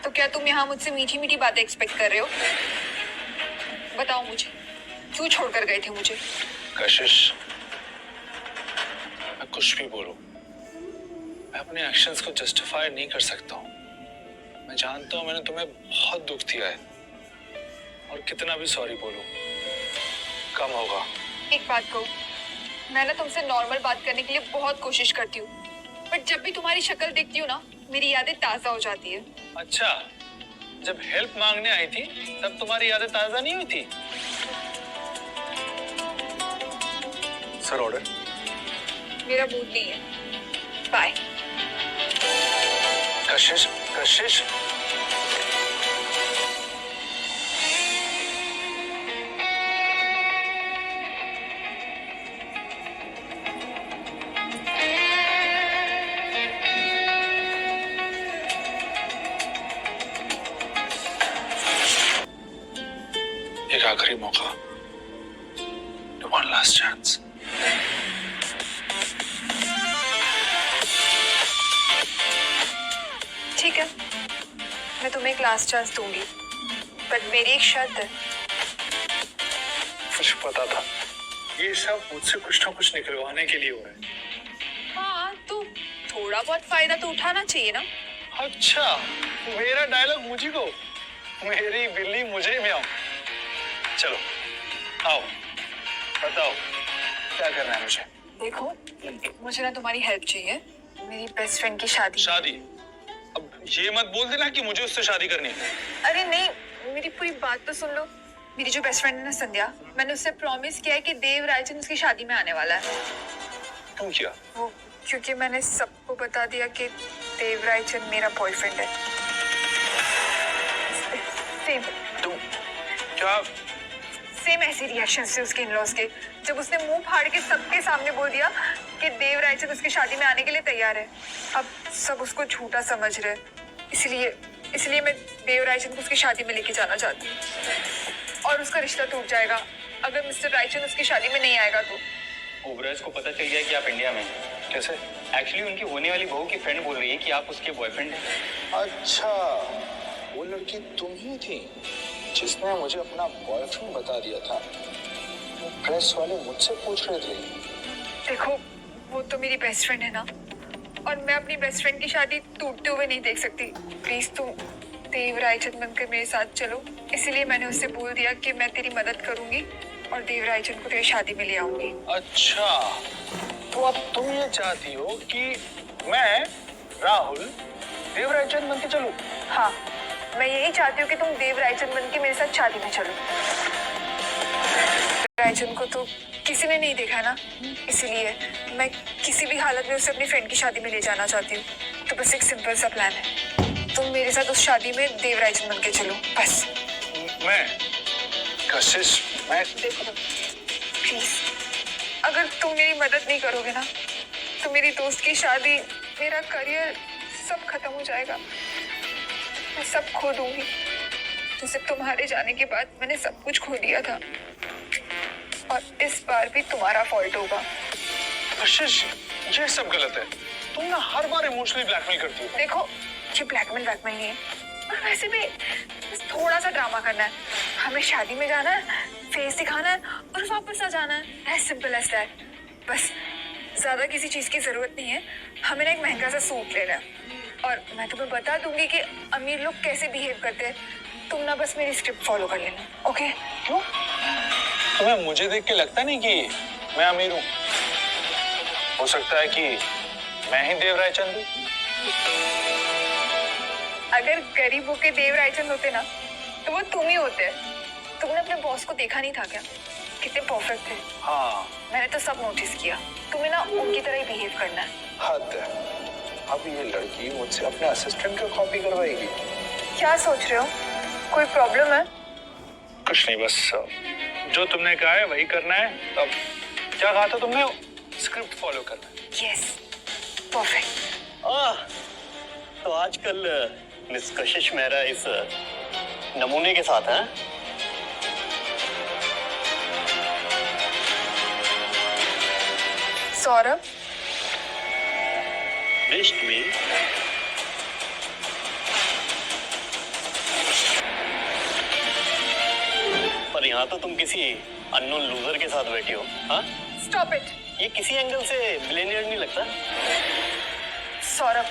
तो क्या तुम यहाँ मुझसे मीठी मीठी बातें एक्सपेक्ट कर रहे हो? बताओ मुझे, क्यों छोड़कर गए थे मुझे? कशिश, मैं कुछ भी बोलूं, मैं अपने एक्शंस को जस्टिफाई नहीं कर सकता हूँ। मैं जानता हूँ मैंने तुम्हें बहुत दुख दिया है, और कितना भी सॉरी बोलूं कम होगा। एक बात कहूँ, मैं ना तुमसे नॉर्मल बात करने के लिए बहुत कोशिश करती हूँ, बट जब भी तुम्हारी शक्ल देखती हूँ ना, मेरी यादें ताजा हो जाती है। अच्छा, जब हेल्प मांगने आई थी तब तुम्हारी यादें ताजा नहीं हुई थी? Sir order. मेरा मूड नहीं है, बाय। कशिश कशिश एक आखिरी मौका, वन लास्ट चांस। ठीक है, मैं तुम्हें एक लास्ट चांस दूंगी, बट मेरी एक शर्त है। मुझे पता था ये सब मुझसे कुछ ना कुछ निकलवाने के लिए हो रहा है। हाँ, तो थोड़ा बहुत फायदा तो उठाना चाहिए ना। अच्छा, मेरा डायलॉग मुझे को, मेरी बिल्ली मुझे में आओ। चलो आओ, बताओ क्या करना है मुझे। देखो, मुझे ना तुम्हारी हेल्प चाहिए, मेरी बेस्ट फ्रेंड की शादी। शादी? अब ये मत बोल देना कि मुझे उससे शादी करनी है। अरे नहीं, मेरी पूरी बात तो सुन लो। मेरी जो बेस्ट फ्रेंड है ना संध्या, मैंने उससे प्रॉमिस किया है कि देव रायचंद उसकी शादी में आने वाला है। क्यों किया? वो क्योंकि मैंने सबको बता दिया कि देव रायचंद मेरा बॉयफ्रेंड है। सेम तुम क्या? सेम ऐसे रिएक्शन थे उसके इन-लॉज के, जब उसने मुंह फाड़ के सबके सामने बोल दिया कि देव रायचंद उसकी शादी में आने के लिए तैयार है। अब सब उसको झूठा समझ रहे, इसलिए मैं देव रायचंद को उसकी शादी में लेके जाना चाहती हूँ, और उसका रिश्ता टूट जाएगा अगर मिस्टर रायचंद उसकी शादी में नहीं आएगा तो। ओबराज को पता चल गया कि आप इंडिया में हैं। कैसे? एक्चुअली उनकी होने वाली बहू की फ्रेंड बोल रही है कि आप उसके बॉयफ्रेंड हैं। अच्छा, वो लड़की तुम ही थी जिसने मुझे अपना बॉयफ्रेंड बता दिया था। प्रेस वाले मुझसे पूछ रहे थे। देखो, वो तो मेरी बेस्ट फ्रेंड है ना, और मैं अपनी बेस्ट फ्रेंड की शादी टूटते हुए नहीं देख सकती। प्लीज तुम देव रायचंद बनकर मेरे साथ चलो। इसलिए मैंने उससे बोल दिया कि मैं तेरी मदद करूंगी और देव रायचंद को तेरी शादी में ले आऊंगी। अच्छा, तो अब तुम ये चाहती हो कि मैं राहुल देव रायचंद बन के चलूं? हाँ, मैं यही चाहती हूँ कि तुम देव रायचंद बन के मेरे साथ शादी में चलो। रायचंद को तो किसी ने नहीं देखा ना, इसलिए मैं किसी भी हालत में उसे अपनी फ्रेंड की शादी में ले जाना चाहती हूँ। तो बस एक सिंपल सा प्लान है, तुम मेरे साथ उस शादी में देव रायचंद बन के चलो, बस। मैं कशिश, मैं देखो प्लीज, अगर तुम मेरी मदद नहीं करोगे ना, तो मेरी दोस्त की शादी, मेरा करियर सब खत्म हो जाएगा। मैं सब खो दूंगी, जैसे तुम्हारे जाने के बाद मैंने सब कुछ खो दिया था, और इस बार भी तुम्हारा फॉल्ट होगा। कशिश, ये सब गलत है। तुम ना हर बार इमोशनली ब्लैकमेल करती हो। देखो, ये ब्लैकमेल नहीं है, और वैसे भी बस थोड़ा सा ड्रामा करना है। हमें शादी में जाना है, फेस दिखाना है और वापस आ जाना है, एज सिंपल एज दैट। बस ज्यादा किसी चीज की जरूरत नहीं है। हमें ना एक महंगा सा सूट लेना है, और मैं तुम्हें बता दूंगी कि अमीर लोग कैसे बिहेव करते हैं। तुम ना बस मेरी स्क्रिप्ट फॉलो कर लेना, ओके? क्यों? तुम्हें मुझे देख के लगता नहीं कि मैं अमीर हूँ? हो सकता है कि मैं ही देव रायचंद हूँ। अगर गरीबों के देव रायचंद होते ना, तो वो तुम ही होते। तुमने अपने बॉस को देखा नहीं था क्या? कितने परफेक्ट थे। हाँ, मैंने तो सब नोटिस किया। तुम्हें ना उनकी तरह ही बिहेव करना है। हद है। अब ये लड़की मुझसे अपने असिस्टेंट का कॉपी करवाएगी। क्या सोच रहे हो? कोई प्रॉब्लम है? कुछ नहीं, बस जो तुमने कहा है वही करना है। अब क्या कहा था तुमने? स्क्रिप्ट फॉलो करना है। Yes, perfect. तो आजकल मिस कशिश मेहरा इस नमूने के साथ हैं। Saurabh, Missed me? पर यहाँ तो तुम किसी अननोन लूजर के साथ बैठी हो। हाँ, स्टॉप इट। ये किसी एंगल से बिलियनियर नहीं लगता। सौरभ,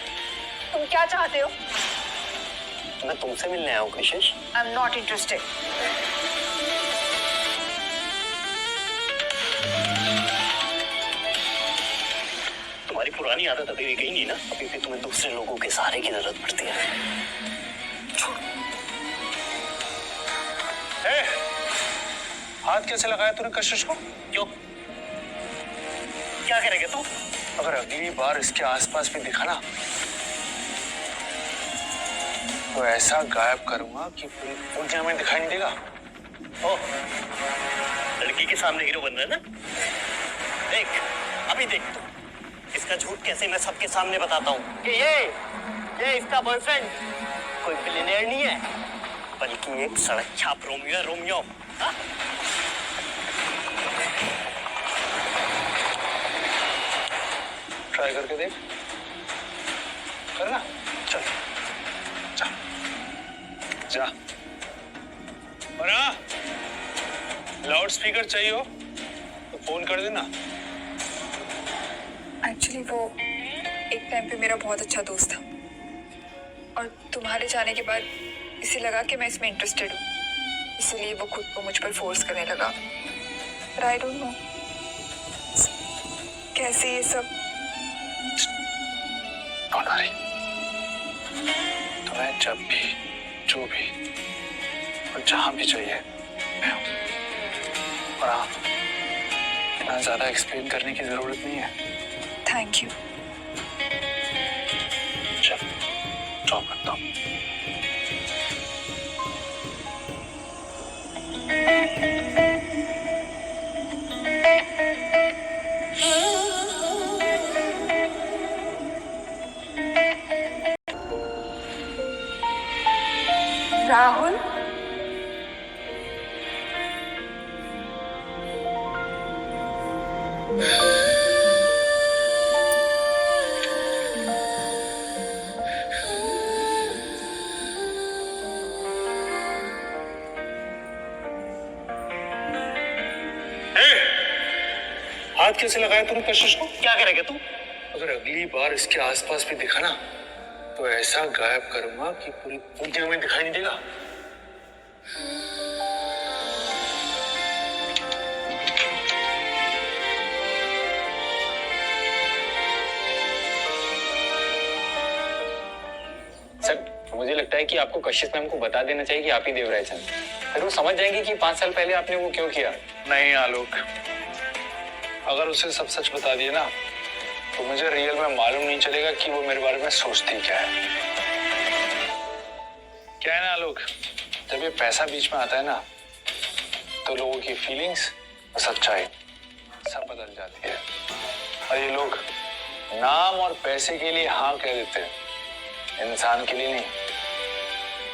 तुम क्या चाहते हो? मैं तुमसे मिलने आया हूँ कशिश। I am not interested. तुम्हारी पुरानी आदत अभी गई नहीं ना, अभी भी तुम्हें दूसरे लोगों के सहारे की जरूरत पड़ती है। हाथ कैसे लगाया तूने कशिश को? क्यों? क्या करेगा तू? अगर अगली बार इसके आसपास भी दिखा ना, तो ऐसा गायब करूंगा कि पूरी दुनिया में दिखाई नहीं देगा। ओ, लड़की के सामने हीरो बन रहा है ना? देख, अभी देख तू, इसका झूठ कैसे मैं सबके सामने बताता हूँ कि ये इसका बॉयफ्रेंड कोई बिलियनेयर नहीं है, बल्कि एक सड़क छाप रोमियो है, रोमियो। हाँ? ट्राई करके देख, करना। चल जा जा। और हाँ, लाउड स्पीकर चाहिए हो तो फोन कर देना। एक्चुअली वो एक टाइम पे मेरा बहुत अच्छा दोस्त था और तुम्हारे जाने के बाद इसे लगा कि मैं इसमें इंटरेस्टेड हूँ, इसलिए वो खुद को मुझ पर फोर्स करने लगा। पर आई डोंट नो कैसे ये सब। डोंट वरी, तुम्हें जब भी, जो भी और जहां भी चाहिए मैं हूं। और हाँ, इतना ज्यादा एक्सप्लेन करने की जरूरत नहीं है। Thank you. चल ड्रॉप करता हूँ। राहुल, हाथ कैसे लगाया तूने कशिश को? क्या करेगा तू? अगर अगली बार इसके आसपास भी दिखा ना तो ऐसा गायब करूंगा कि पूरी दुनिया में दिखाई नहीं देगा। सर, मुझे लगता है कि आपको कशिश मैम को बता देना चाहिए कि आप ही देवराज हैं। फिर वो समझ जाएंगे कि 5 साल पहले आपने वो क्यों किया। नहीं आलोक, अगर उसे सब सच बता दिए ना तो मुझे रियल में मालूम नहीं चलेगा कि वो मेरे बारे में सोचती क्या है। क्या है ना आलोक, जब ये पैसा बीच में आता है ना तो लोगों की फीलिंग्स और सच्चाई सब बदल जाती है। और ये लोग नाम और पैसे के लिए हाँ कह देते हैं, इंसान के लिए नहीं।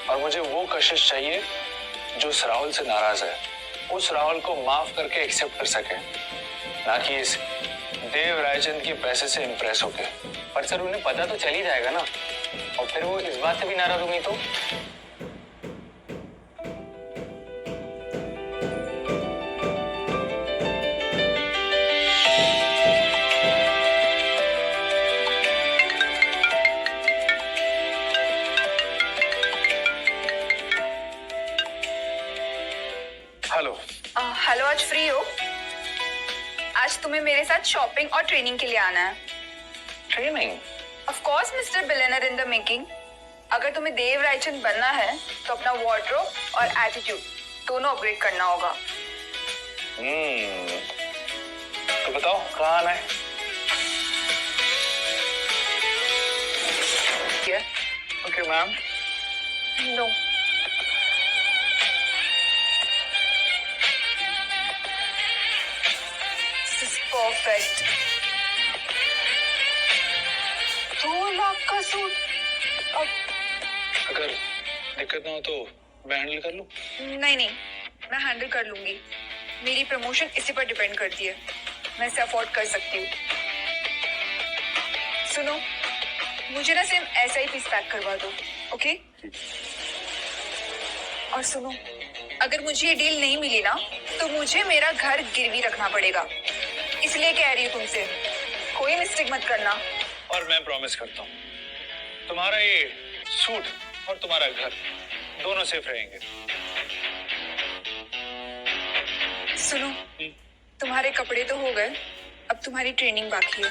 और मुझे वो कशिश चाहिए जो उस राहुल से नाराज है, उस राहुल को माफ करके एक्सेप्ट कर सके, ना कि इस देव रायचंद के पैसे से इंप्रेस होके। पर सर, उन्हें पता तो चल ही जाएगा ना, और फिर वो इस बात से भी नाराज होंगी तो। हेलो। हेलो, आज फ्री हो? आज तुम्हें मेरे साथ शॉपिंग और ट्रेनिंग के लिए आना है। Training? Of course mister billionaire in the making. अगर तुम्हें देव रायचंद बनना है तो अपना वार्डरोब और एटीट्यूड दोनों अपग्रेड करना होगा। तो बताओ कहाँ आना है? Okay ma'am. No, perfect. 2 lakh का सूट। अब अगर दिक्कत ना हो तो मैं हैंडल कर लूं? नहीं, मैं हैंडल कर लूंगी। मेरी प्रमोशन इसी पर डिपेंड करती है, मैं इसे अफोर्ड कर सकती हूँ। सुनो, मुझे ना सेम ऐसा ही पीस पैक करवा दो, ओके? और सुनो, अगर मुझे ये डील नहीं मिली ना तो मुझे मेरा घर गिरवी रखना पड़ेगा, इसलिए कह रही हूँ तुमसे, कोई मिस्टेक मत करना। और मैं प्रॉमिस करता हूँ तुम्हारा ये सूट और तुम्हारा घर दोनों सेफ रहेंगे। सुनो, तुम्हारे कपड़े तो हो गए, अब तुम्हारी ट्रेनिंग बाकी है।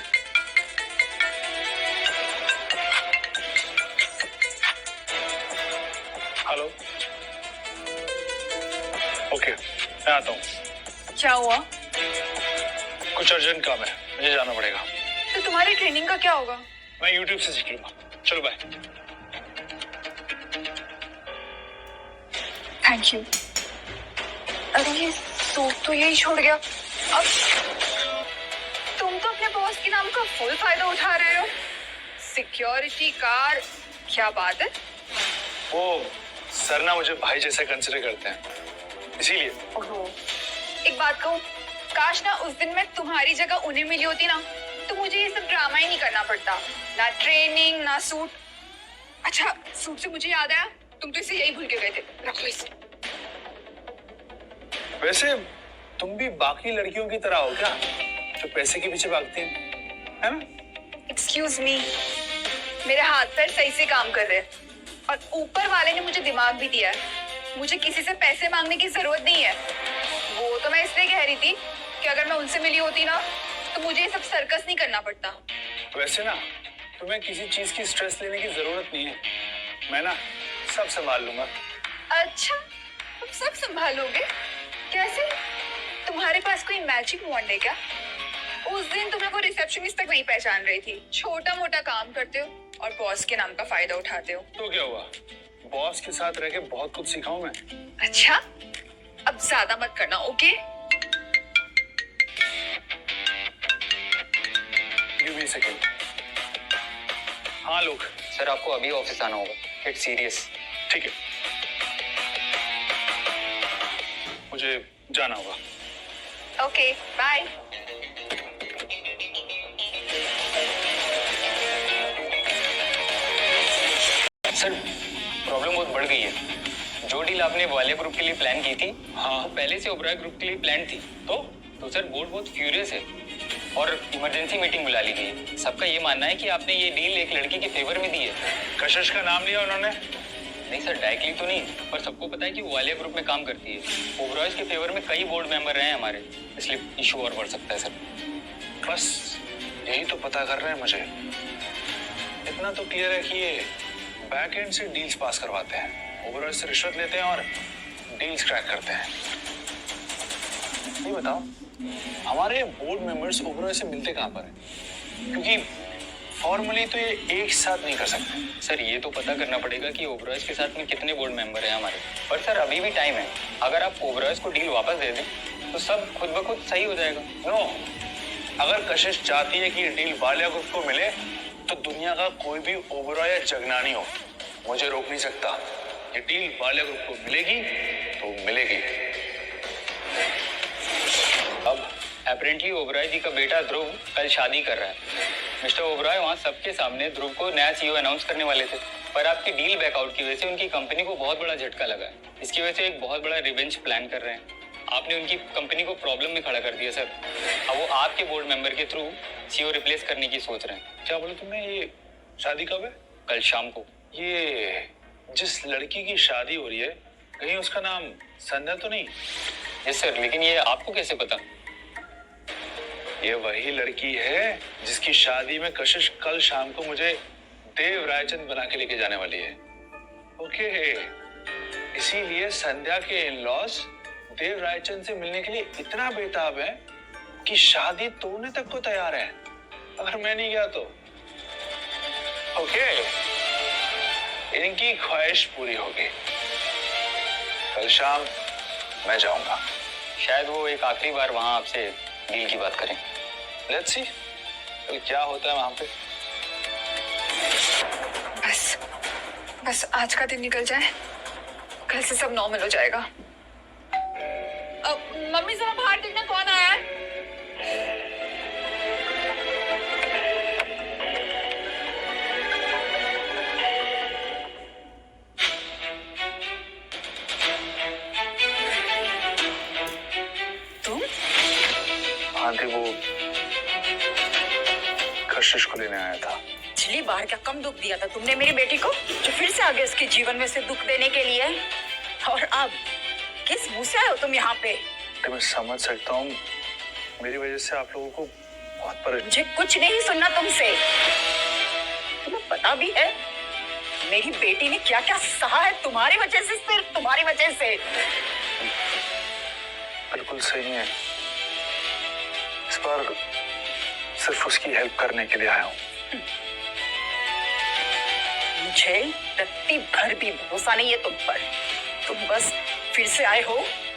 हेलो। ओके, मैं आता हूँ। क्या हुआ? कुछ अर्जेंट काम है, मुझे जाना पड़ेगा। तो तुम्हारी ट्रेनिंग का क्या होगा? मैं YouTube से सीख लूंगा। चलो बाय। Thank you. अरे ये सूट तो यही छोड़ गया। अब तुम तो अपने बॉस के नाम का फुल फायदा उठा रहे हो। सिक्योरिटी कार, क्या बात है? वो सर ना मुझे भाई जैसे कंसिडर करते हैं, इसीलिए। ओहो, एक बात कहूँ, काश ना उस दिन मैं तुम्हारी जगह उन्हें मिली होती ना, तो मुझे ये सब ड्रामा ही नहीं करना पड़ता। ना ट्रेनिंग, ना सूट। अच्छा, सूट से मुझे याद आया, तुम तो इसे यही भूल के गए थे। रखो इसे। वैसे तुम भी बाकी लड़कियों की तरह हो क्या, जो पैसे के पीछे भागती हैं, है ना? एक्सक्यूज मी, मेरे हाथ पैर सही से काम कर रहे हैं और ऊपर वाले ने मुझे दिमाग भी दिया है। मुझे किसी से पैसे मांगने की जरूरत नहीं है। वो तो मैं इसलिए कह रही थी कि अगर मैं उनसे मिली होती ना, तो मुझे ये सब सर्कस नहीं करना पड़ता। वैसे ना तुम्हें किसी चीज की स्ट्रेस लेने की जरूरत नहीं है, मैं ना सब संभाल लूंगा। अच्छा, तुम सब संभालोगे? कैसे? तुम्हारे पास कोई मैजिक वॉन्ड है क्या? उस दिन तुम्हें वो रिसेप्शनिस्ट तक नहीं पहचान रही थी। छोटा मोटा काम करते हो और बॉस के नाम का फायदा उठाते हो। तो क्या हुआ, बॉस के साथ रह के बहुत कुछ सीखा हूं मैं। अच्छा, अब ज्यादा मत करना, okay? Give me a second. हाँ लोग, सर आपको अभी ऑफिस आना होगा, इट्स सीरियस। ठीक है, मुझे जाना होगा। Okay, bye. सर प्रॉब्लम बहुत बढ़ गई है। जो डील आपने वालिया ग्रुप के लिए प्लान की थी, हाँ। वो पहले से ओबराय ग्रुप के लिए प्लान थी। तो सर बोर्ड बहुत फ्यूरियस है और इमरजेंसी मीटिंग बुला ली गई है। सबका ये मानना है कि आपने ये डील एक लड़की के फेवर में दी है। कशिश का नाम लिया उन्होंने? नहीं सर, डायरेक्टली तो नहीं, पर सबको पता है कि वो वालिया ग्रुप में काम करती है। ओबराय के फेवर में कई बोर्ड मेंबर रहे हैं हमारे, इसलिए इशू और बढ़ सकता है सर। बस यही तो पता कर रहे हैं मुझे। इतना तो क्लियर है कि ये बैक एंड से डील्स पास करवाते हैं, ओबराय से रिश्वत लेते हैं और डील्स क्रैक करते हैं। ये बताओ, हमारे बोर्ड मेंबर्स ओबराय से मिलते कहाँ पर हैं? क्योंकि फॉर्मली तो ये एक साथ नहीं कर सकते। सर ये तो पता करना पड़ेगा कि ओबराय के साथ में कितने बोर्ड मेंबर हैं हमारे। पर सर अभी भी टाइम है, अगर आप ओबराय को डील वापस दे दें तो सब खुद ब खुद सही हो जाएगा। नो, अगर कशिश चाहती है कि ये डील वालिया ग्रुप को मिले, तो दुनिया का कोई भी ओबराय या जगनानी हो, मुझे रोक नहीं सकता। ये डील वालिया ग्रुप को मिलेगी तो मिलेगी। अब अपेरेंटली ओबराय जी का बेटा ध्रुव कल शादी कर रहा है। मिस्टर ओबराय वहाँ सबके सामने ध्रुव को नया सीईओ अनाउंस करने वाले थे, पर आपकी डील बैकआउट की वजह से उनकी कंपनी को बहुत बड़ा झटका लगा है। इसकी वजह से एक बहुत बड़ा रिवेंज प्लान कर रहे हैं। आपने उनकी कंपनी को प्रॉब्लम में खड़ा कर दिया सर। अब वो आपके बोर्ड मेंबर के थ्रू सीईओ रिप्लेस करने की सोच रहे हैं। क्या बोले तुमने? ये शादी कब है? कल शाम को। ये जिस लड़की की शादी हो रही है, कहीं उसका नाम संध्या तो नहीं? यस सर, लेकिन ये आपको कैसे पता? ये वही लड़की है जिसकी शादी में कशिश कल शाम को मुझे देव रायचंद बना के लेके जाने वाली है। ओके, इसीलिए संध्या के इन-लॉज देव रायचंद से मिलने के लिए इतना बेताब है कि शादी तोड़ने तक को तैयार है, अगर मैं नहीं गया तो। ओके, इनकी ख्वाहिश पूरी होगी। कल शाम मैं जाऊंगा। शायद वो एक आखिरी बार वहां आपसे डील की बात करें। लेट्स सी कल क्या होता है वहां पे। बस आज का दिन निकल जाए, कल से सब नॉर्मल हो जाएगा। मम्मी जरा बाहर देखना कौन आया है। तुम? आंटी, वो कशिश को लेने आया था। पिछली बार क्या कम दुख दिया था तुमने मेरी बेटी को, जो फिर से आगे उसके जीवन में से दुख देने के लिए? और अब किस मुंह से आए हो तुम यहाँ पे? तो मैं समझ सकता हूँ, मेरी वजह से आप लोगों को बहुत परेशान। मुझे कुछ नहीं सुनना तुमसे। तुम्हें पता भी है मेरी बेटी ने क्या क्या सहा है तुम्हारी वजह से, सिर्फ तुम्हारी वजह से। बिल्कुल सही है, इस बार सिर्फ उसकी हेल्प करने के लिए आया हूँ। मुझे रत्ती भर भी भरोसा नहीं है तुम पर। तुम बस फिर से आए हो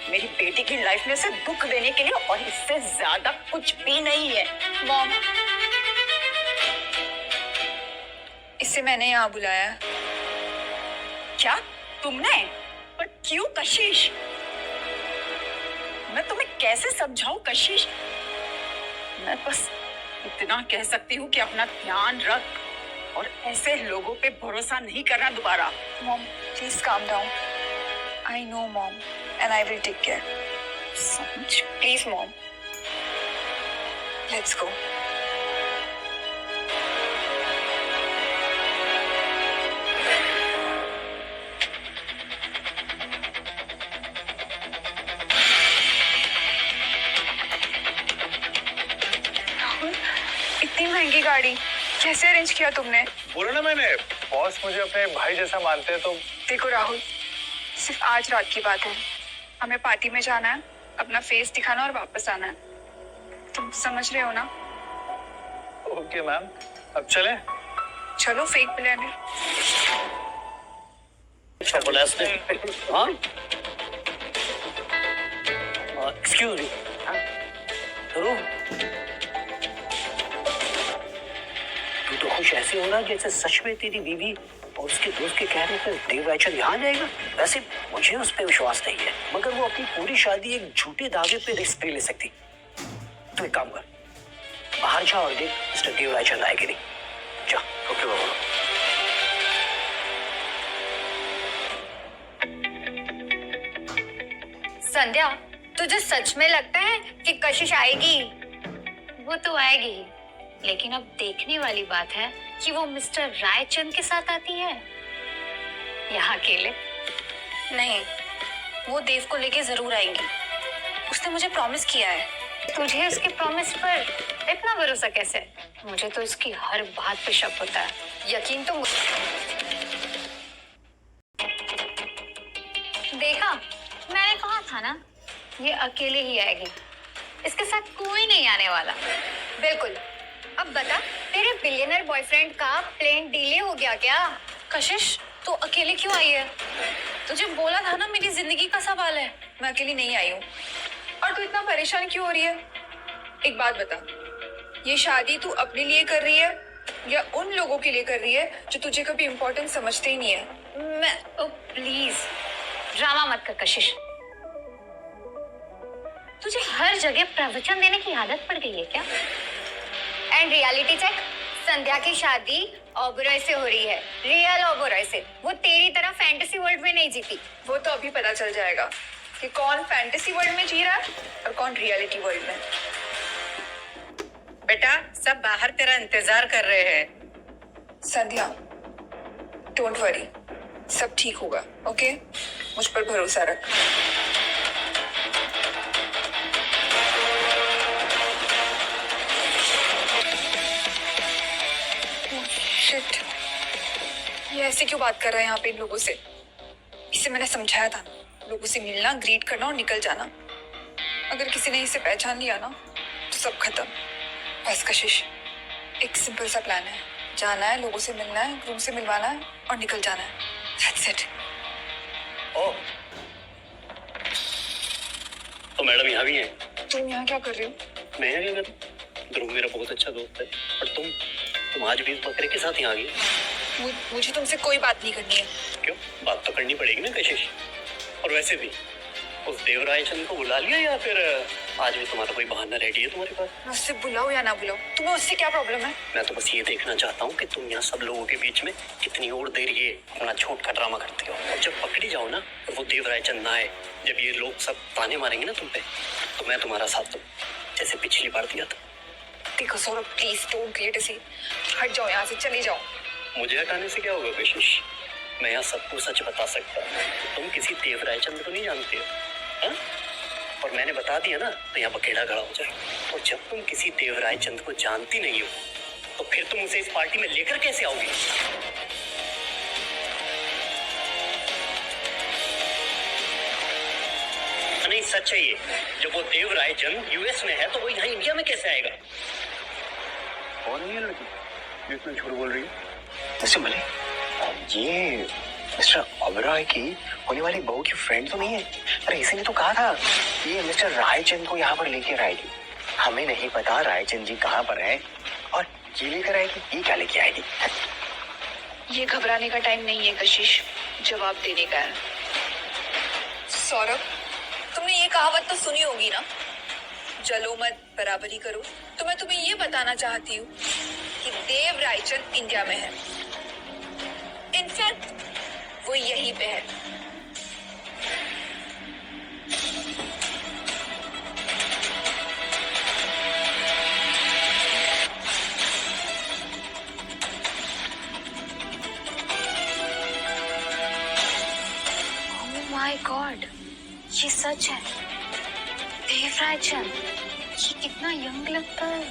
मेरी बेटी की लाइफ में से दुख देने के लिए, और इससे ज्यादा कुछ भी नहीं है। मॉम, इसे मैंने यहाँ बुलाया है। क्या तुमने? पर क्यों कशिश? मैं तुम्हें कैसे समझाऊं कशिश? मैं बस इतना कह सकती हूँ कि अपना ध्यान रख और ऐसे लोगों पे भरोसा नहीं करना दोबारा। Mom, please calm down. I know mom, and I will take care. समझ? Please mom, let's go. इतनी महंगी गाड़ी कैसे अरेंज किया तुमने? बोला ना मैंने, बॉस मुझे अपने भाई जैसा मानते हैं तो। देखो राहुल, सिर्फ आज रात की बात है। हमें पार्टी में जाना है, अपना फेस दिखाना और वापस आना है। तुम समझ रहे हो ना? ओके मैम, अब चलें? चलो फेक प्लान है। अच्छा बोला इसने। हाँ एक्सक्यूज मी। ध्रुव, तू तो खुश ऐसे होना जैसे सच में तेरी बीवी और उसके दोस्त के कहने पर देवरायचंद यहाँ जाएगा। वैसे मुझे उस पर विश्वास नहीं है, मगर वो अपनी पूरी शादी एक झूठे दावे पे रिस्क नहीं ले सकती। तू एक काम कर, बाहर जा और देख मिस्टर देवरायचंद आएगी नहीं। जा। ओके बाबा। संध्या, तुझे सच में लगता है कि कशिश आएगी? वो तो आएगी, लेकिन अब देखने वाली बात है कि वो मिस्टर रायचंद के साथ आती है या अकेले। नहीं, वो देव को लेके जरूर आएंगी। उसने मुझे प्रॉमिस किया है। तुझे उसके प्रॉमिस पर इतना भरोसा कैसे? मुझे तो इसकी हर बात पे शक होता है। यकीन तो देखा, मैंने कहा था ना, ये अकेले ही आएगी, इसके साथ कोई नहीं आने वाला। बिल्कुल। अब बता, तेरे बिलियनर बॉयफ्रेंड का प्लेन डिले हो गया क्या? कशिश, तू अकेले क्यों आई है? तुझे बोला था ना मेरी जिंदगी का सवाल है। मैं अकेली नहीं आई हूँ। और तू इतना परेशान क्यों हो रही है? एक बात बता, ये शादी तू अपने लिए कर रही है या उन लोगों के लिए कर रही है जो तुझे कभी इम्पोर्टेंट समझते ही नहीं है? मैं प्लीज ड्रामा मत कर कशिश। तुझे हर जगह प्रवचन देने की आदत पड़ गई है क्या? एंड रियलिटी चेक, संध्या की शादी ओबरॉय से हो रही है, रियल ओबरॉय से। वो तेरी तरह फैंटेसी वर्ल्ड में नहीं जीती। वो तो अभी पता चल जाएगा कि कौन फैंटेसी वर्ल्ड में जी रहा है और कौन रियलिटी वर्ल्ड में। बेटा, सब बाहर तेरा इंतजार कर रहे हैं। संध्या, डोंट वरी, सब ठीक होगा। ओके, मुझ पर भरोसा रख। शिट, ये ऐसे क्यों बात कर रहा है यहाँ पे इन लोगों से? इसे मैंने समझाया था, लोगों से मिलना, ग्रीट करना और निकल जाना। अगर किसी ने इसे पहचान लिया ना तो सब खत्म। बस कशिश, एक सिंपल सा प्लान है। जाना है, लोगों से मिलना है, रूम से मिलवाना है और निकल जाना है। That's it. ओ, तो मैडम यहाँ भी हैं? तुम यहाँ क्या कर रही हो? मैं यहाँ क्या करूँ? ध्रुव मेरा बहुत अच्छा दोस्त है, और तुम आज भी इस बकरे के साथ यहाँ आ गई। मुझे तुमसे कोई बात नहीं करनी है। क्यों? बात तो करनी पड़ेगी ना कशिश। और वैसे भी उस देवरायचंद को बुला लिया या फिर आज भी तुम्हारा कोई बहाना रेडी है तुम्हारे पास? मैं उससे बुलाऊं या ना बुलाऊं, तुम्हें उससे क्या प्रॉब्लम है? मैं तो बस ये देखना चाहता हूँ कि तुम यहाँ सब लोगों के बीच में कितनी और देर ये अपना झूठ का ड्रामा करती हो। और जब पकड़ी जाओ ना, तो वो देवरायचंद ना आए, जब ये लोग सब ताने मारेंगे ना तुम पे, तो मैं तुम्हारा साथ दूं, जैसे पिछली बार दिया था। देखो Saurabh, please don't create a scene. हट जाओ यहाँ से, चले जाओ। मुझे हटाने से क्या होगा कशिश? मैं यहाँ सबको सच बता सकता हूँ। तुम किसी देवरायचंद को नहीं जानते हो, हाँ? और मैंने बता दिया ना, तो यहाँ बखेड़ा खड़ा हो जाए। और जब तुम किसी देवरायचंद को जानती नहीं हो, तो फिर तुम उसे इस पार्टी में लेकर कैसे आओगी? नहीं, सच है ये। जब वो देवरायचंद यूएस में है, तो वो यहाँ इंडिया में कैसे आएगा? कौन है ये लड़की जो इतना झूठ बोल रही है? वैसे भले ये मिस्टर ओबरॉय की होने वाली बहू की फ्रेंड तो नहीं है? अरे इसी ने तो कहा था ये मिस्टर रायचंद को यहाँ पर लेकर आएगी। हमें नहीं पता रायचंद जी कहाँ पर है और ये लेकर आएगी, ये क्या लेके आएगी? ये घबराने का टाइम नहीं है कशिश, जवाब देने का है। सौरभ, तुमने ये कहावत तो सुनी होगी ना, जलो मत बराबरी करो। तो मैं तुम्हें ये बताना चाहती हूँ कि देव रायचंद इंडिया में है। इनफैक्ट वो यहीं पे है। माय गॉड, ये सच है। देव रायचंद, ये कितना यंग लगता है।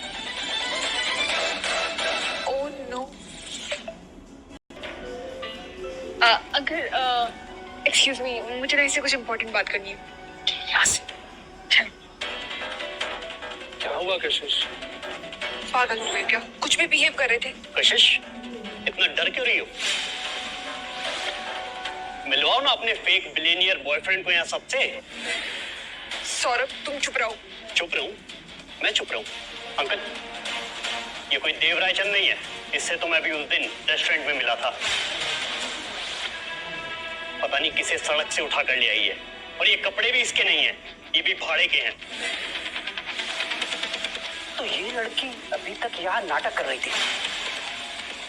Oh no. अगर एक्सक्यूज मी, मुझे ना इससे कुछ इम्पोर्टेंट बात करनी है। यहाँ से चल। क्या हुआ कशिश? पागल हो गए क्या? कुछ भी बिहेव कर रहे थे। कशिश, इतना डर क्यों रही हो? मिलवाओ ना अपने फेक बिलियनियर बॉयफ्रेंड को यहाँ सबसे। सौरभ, तुम चुप रहो। चुप रहूं? मैं चुप रहूं? अंकल, ये कोई देव रायचंद नहीं है। इससे तो मैं भी उस दिन रेस्टोरेंट में मिला था। पता नहीं किसे सड़क से उठा कर ले आई है। और ये कपड़े भी इसके नहीं हैं, ये भी भाड़े के हैं। तो ये लड़की अभी तक यहाँ नाटक कर रही थी?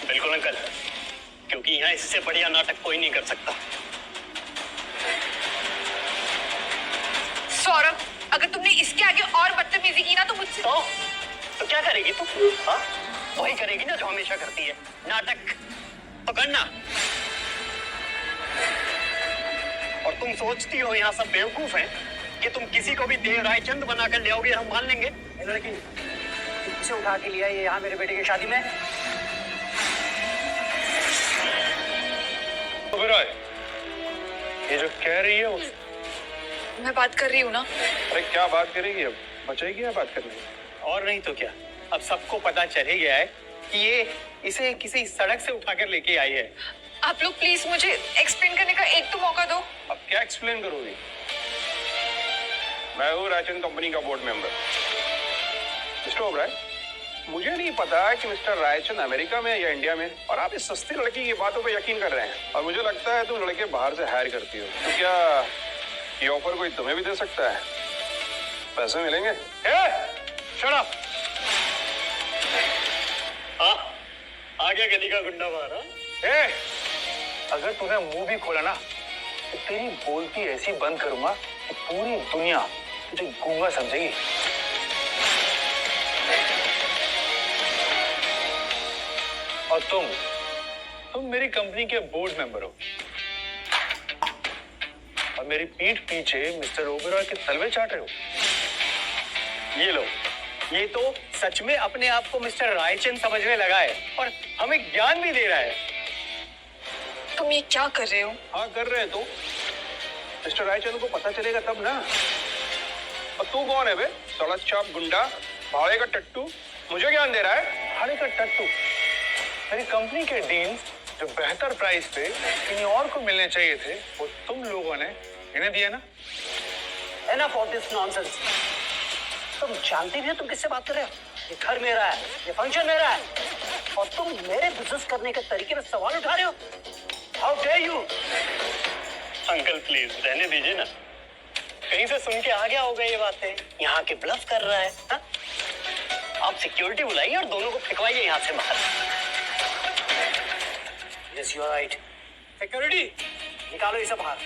बिल्कुल अंकल, क्योंकि यहाँ इससे बढ़िया नाटक कोई नहीं कर सकता। सौरभ, अगर तुमने इसके आगे और बदतमीजी की ना तो मुझसे। तो क्या करेगी तू? हाँ, वही करेगी ना जो हमेशा करती है, नाटक। तो करना। और तुम सोचती हो यहाँ सब बेवकूफ हैं कि तुम किसी को भी देव रायचंद बनाकर ले आओगे, हम मान लेंगे? लड़की किसे उठा के लिया ये यहाँ मेरे बेटे की शादी में? ओबरॉय, ये जो कह रही है वो मैं बात कर रही हूँ ना। अरे क्या बात करेगी? अब बचेगी या बात करेगी? और नहीं तो क्या, अब सबको पता चल ही गया है कि ये इसे किसी सड़क से उठाकर लेके आई है। आप लोग प्लीज मुझे एक्सप्लेन करने का एक तो मौका दो। अब क्या एक्सप्लेन करोगी? मैं हूँ रायचंद कंपनी का बोर्ड मेंबर। मिस्टर ओबराय, मुझे नहीं पता कि मिस्टर रायचंद अमेरिका में है या इंडिया में, और आप इस सस्ती लड़की की बातों पे यकीन कर रहे हैं। और मुझे लगता है तुम लड़के बाहर से हायर करती हो। तो क्या ये ऑफर कोई तुम्हें भी दे सकता है? पैसे मिलेंगे? Shut up. हाँ, आ गया गली का गुंडा बाहर। अगर तूने मुंह भी खोला ना तो तेरी बोलती ऐसी बंद करूंगा कि पूरी दुनिया तुझे गूंगा समझेगी। और तुम मेरी कंपनी के बोर्ड मेंबर हो और मेरी पीठ पीछे मिस्टर ओबेरॉय के तलवे चाट रहे हो। ये लो, ये तो सच में अपने आप को मिस्टर रायचंद समझने लगा है और हमें ज्ञान भी दे रहा है। तुम ये क्या कर रहे हो? हाँ कर रहे हैं। तो मिस्टर रायचंद को पता चलेगा तब ना। और तू कौन है बे? सड़क चाप गुंडा, भाड़े का टट्टू, मुझे ज्ञान दे रहा है? भाड़े का टट्टू? मेरी कंपनी के डील्स जो बेहतर प्राइस पे किन्हीं और को मिलने चाहिए थे, वो तुम लोगों ने इन्हें दिया ना। Enough of this nonsense. तुम जानती भी हो तुम किससे बात कर रहे हो? ये घर मेरा है, ये फंक्शन मेरा है, और तुम मेरे बिजनेस करने के तरीके में सवाल उठा रहे हो? How dare you? Uncle please रहने दीजिए ना, कहीं से सुन के आ गया होगा ये बातें। यहाँ के ब्लफ कर रहा है। हा? आप सिक्योरिटी बुलाइए और दोनों को फेंकवाइए यहाँ से बाहर। Yes, you are right. Security निकालो इसे बाहर।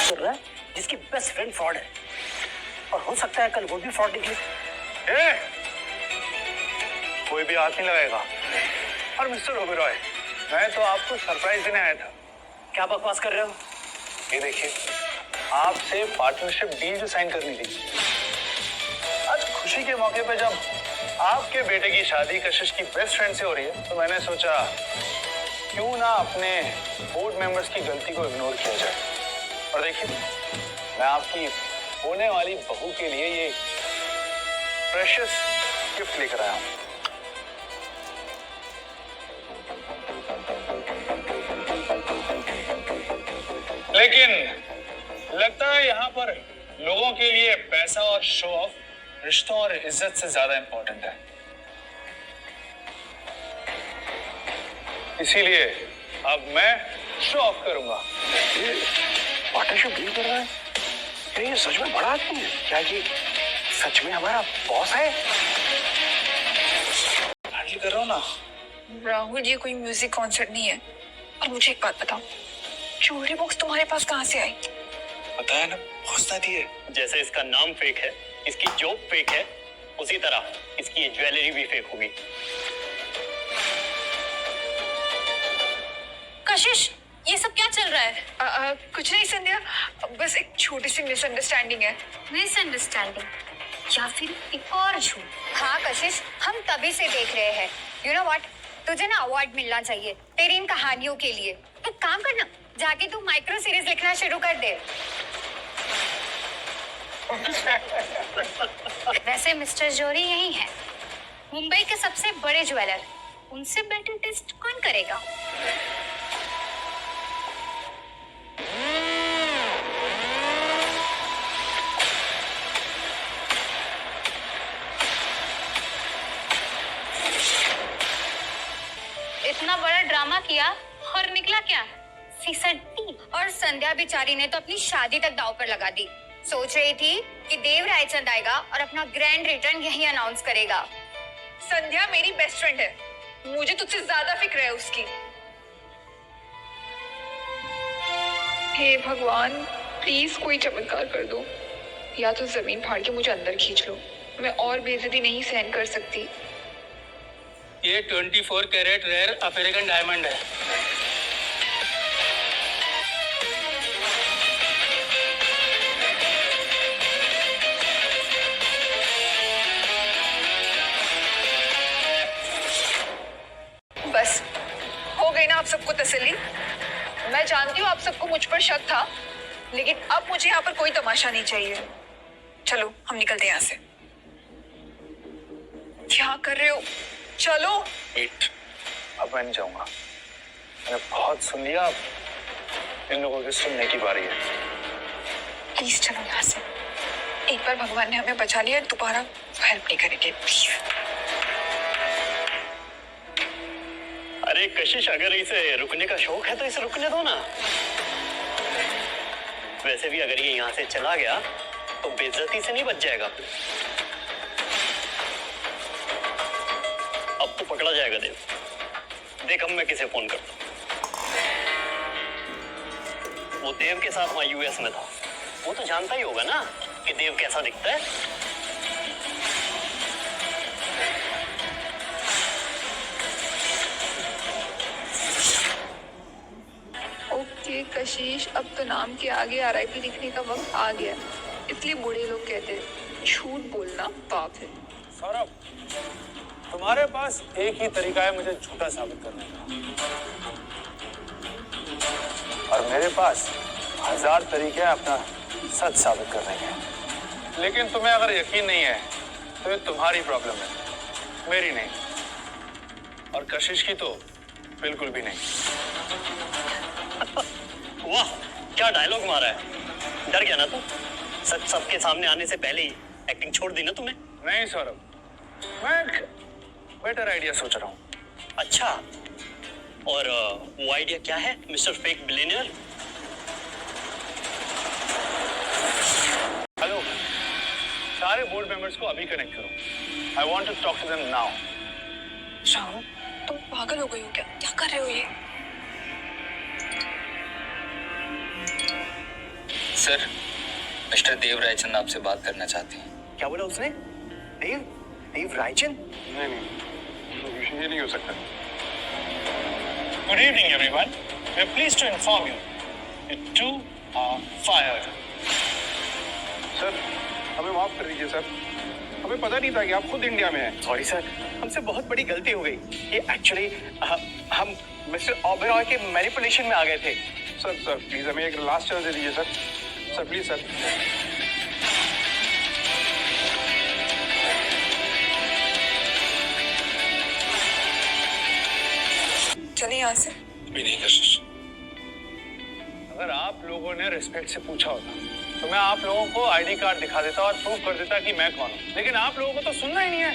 कर रहा है जिसकी बेस्ट फ्रेंड फ्रॉड है, और हो सकता है कल वो भी फ्रॉड निकले। कोई भी हाथ नहीं लगाएगा। और मिस्टर ओबेरॉय, मैं तो आपको सरप्राइज देने आया था। क्या बकवास कर रहे हो? ये देखिए, आपसे पार्टनरशिप डील जो साइन करनी थी, आज खुशी के मौके पे जब आपके बेटे की शादी कशिश की बेस्ट फ्रेंड से हो रही है, तो मैंने सोचा क्यों ना अपने बोर्ड मेंबर्स की गलती को इग्नोर किया जाए। और देखिए, मैं आपकी होने वाली बहू के लिए ये प्रेशियस गिफ्ट लेकर आया हूं। लेकिन लगता है यहाँ पर लोगों के लिए पैसा और शो ऑफ रिश्तों और इज्जत से ज्यादा इंपॉर्टेंट है। इसीलिए अब मैं शो ऑफ करूंगा। ये पार्टनरशिप डील कर रहा है? क्या ये सच में बड़ा आदमी है? क्या ये सच में हमारा बॉस है? हैंडल कर रहा हूँ ना। राहुल, ये कोई म्यूजिक कॉन्सर्ट नहीं है। और मुझे एक बात बताओ, ज्वेलरी बॉक्स तुम्हारे पास कहाँ से आई? बताया ना, पहुंचना दिए। जैसे इसका नाम फेक है, इसकी जॉब फेक है, उसी तरह इसकी ज्वेलरी भी फेक होगी। कशिश, ये सब क्या चल रहा है? कुछ नहीं संध्या, बस एक छोटी सी मिसअंडरस्टैंडिंग है। मिसअंडरस्टैंडिंग या फिर एक और झूठ? हाँ कशिश, हम तभी से देख रहे हैं। यू नो व्हाट, तुझे ना अवार्ड मिलना चाहिए तेरी इन कहानियों के लिए। एक काम करना, जाके तू माइक्रो सीरीज लिखना शुरू कर दे। वैसे मिस्टर जोरी यही है, मुंबई के सबसे बड़े ज्वेलर। उनसे बेटर टेस्ट कौन करेगा? इतना बड़ा ड्रामा किया और निकला क्या? फिसड्डी। और संध्या बेचारी ने तो अपनी शादी तक दांव पर लगा दी। सोच रही थी कि देव रायचंद आएगा और अपना ग्रैंड रिटर्न यही अनाउंस करेगा। संध्या मेरी बेस्ट फ्रेंड है, मुझे तुझसे ज्यादा फिक्र है उसकी। हे भगवान, प्लीज कोई चमत्कार कर दो, या तो जमीन फाड़ के मुझे अंदर खींच लो। मैं और बेइज्जती नहीं सहन कर सकती। ये 24 कैरेट रेयर अमेरिकन डायमंड है। बस हो गई ना आप सबको तसल्ली? मैं जानती हूँ आप सबको मुझ पर शक था, लेकिन अब मुझे यहाँ पर कोई तमाशा नहीं चाहिए। चलो हम निकलते हैं यहाँ से। क्या कर रहे हो? चलो। वेट, अब मैं नहीं जाऊंगा। मैंने बहुत सुन लिया, अब इन लोगों के सुनने की बारी है। प्लीज चलो यहाँ से। एक बार भगवान ने हमें बचा लिया, दोबारा हेल्प नहीं करेंगे प्लीज। अरे कशिश, अगर इसे रुकने का शौक है तो इसे रुकने दो ना। वैसे भी अगर ये यहाँ से चला गया तो बेइज्जती से नहीं बच जाएगा। अब तो पकड़ा जाएगा देव। देख, अब मैं किसे फोन करता हूँ। वो देव के साथ वहां यूएस में था, वो तो जानता ही होगा ना कि देव कैसा दिखता है। ओके कशिश, अब तो नाम के आगे आरआईपी लिखने का वक्त आ गया। इसलिए बूढ़े लोग कहते हैं झूठ बोलना पाप है। सौरभ, तुम्हारे पास एक ही तरीका है मुझे झूठा साबित करने का, और मेरे पास 1000 तरीके हैं अपना सच साबित करने के। लेकिन तुम्हें अगर यकीन नहीं है तो ये तुम्हारी प्रॉब्लम है, मेरी नहीं। और कशिश की तो बिल्कुल भी नहीं। वाह, क्या डायलॉग मारा है। डर गया ना तू? सच सबके सामने आने से पहले ही एक्टिंग छोड़ दी ना तुमने? नहीं सौरभ, मैं एक बेटर आइडिया सोच रहा हूँ। अच्छा, और वो आइडिया क्या है मिस्टर फेक बिलियनियर? हेलो, सारे बोर्ड मेंबर्स को अभी कनेक्ट करो। I want to talk to them now. Rahul, तुम पागल हो गई हो क्या? क्या कर रहे हो ये? सर, मिस्टर देव रायचंद आपसे बात करना चाहते हैं। क्या बोला उसने? देव? देव रायचंद? नहीं, ये नहीं हो सकता। Good evening everyone, we are pleased to inform you that 2 are fired. Sir, हमें माफ कर दीजिए सर, हमें पता नहीं था कि आप खुद इंडिया में हैं। सॉरी सर, हमसे बहुत बड़ी गलती हो गई। ये एक्चुअली हम मिस्टर ओबेरॉय के मैनिपुलेशन में आ गए थे। सर प्लीज हमें एक लास्ट चांस दे दीजिए सर। Sir please sir. चलिए यहाँ से। भी नहीं कशिश, अगर आप लोगों ने रिस्पेक्ट से पूछा होता तो मैं आप लोगों को आईडी कार्ड दिखा देता और प्रूव कर देता कि मैं कौन हूं। लेकिन आप लोगों को तो सुनना ही नहीं है,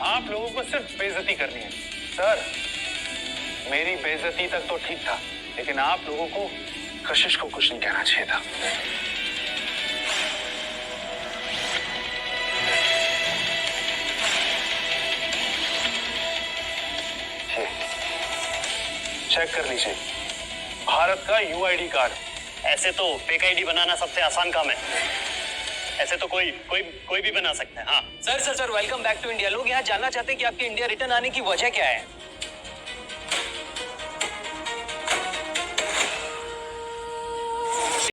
आप लोगों को सिर्फ बेइज्जती करनी है। सर, मेरी बेइज्जती तक तो ठीक था, लेकिन आप लोगों को कशिश को कुछ नहीं कहना चाहिए था। चेक कर लीजिए, भारत का यूआईडी कार्ड। ऐसे तो फेक आईडी बनाना सबसे आसान काम है, ऐसे तो कोई भी बना सकता है। हाँ sir welcome back to India. लोग यहाँ जानना चाहते हैं कि आपके इंडिया रिटर्न आने की वजह क्या है।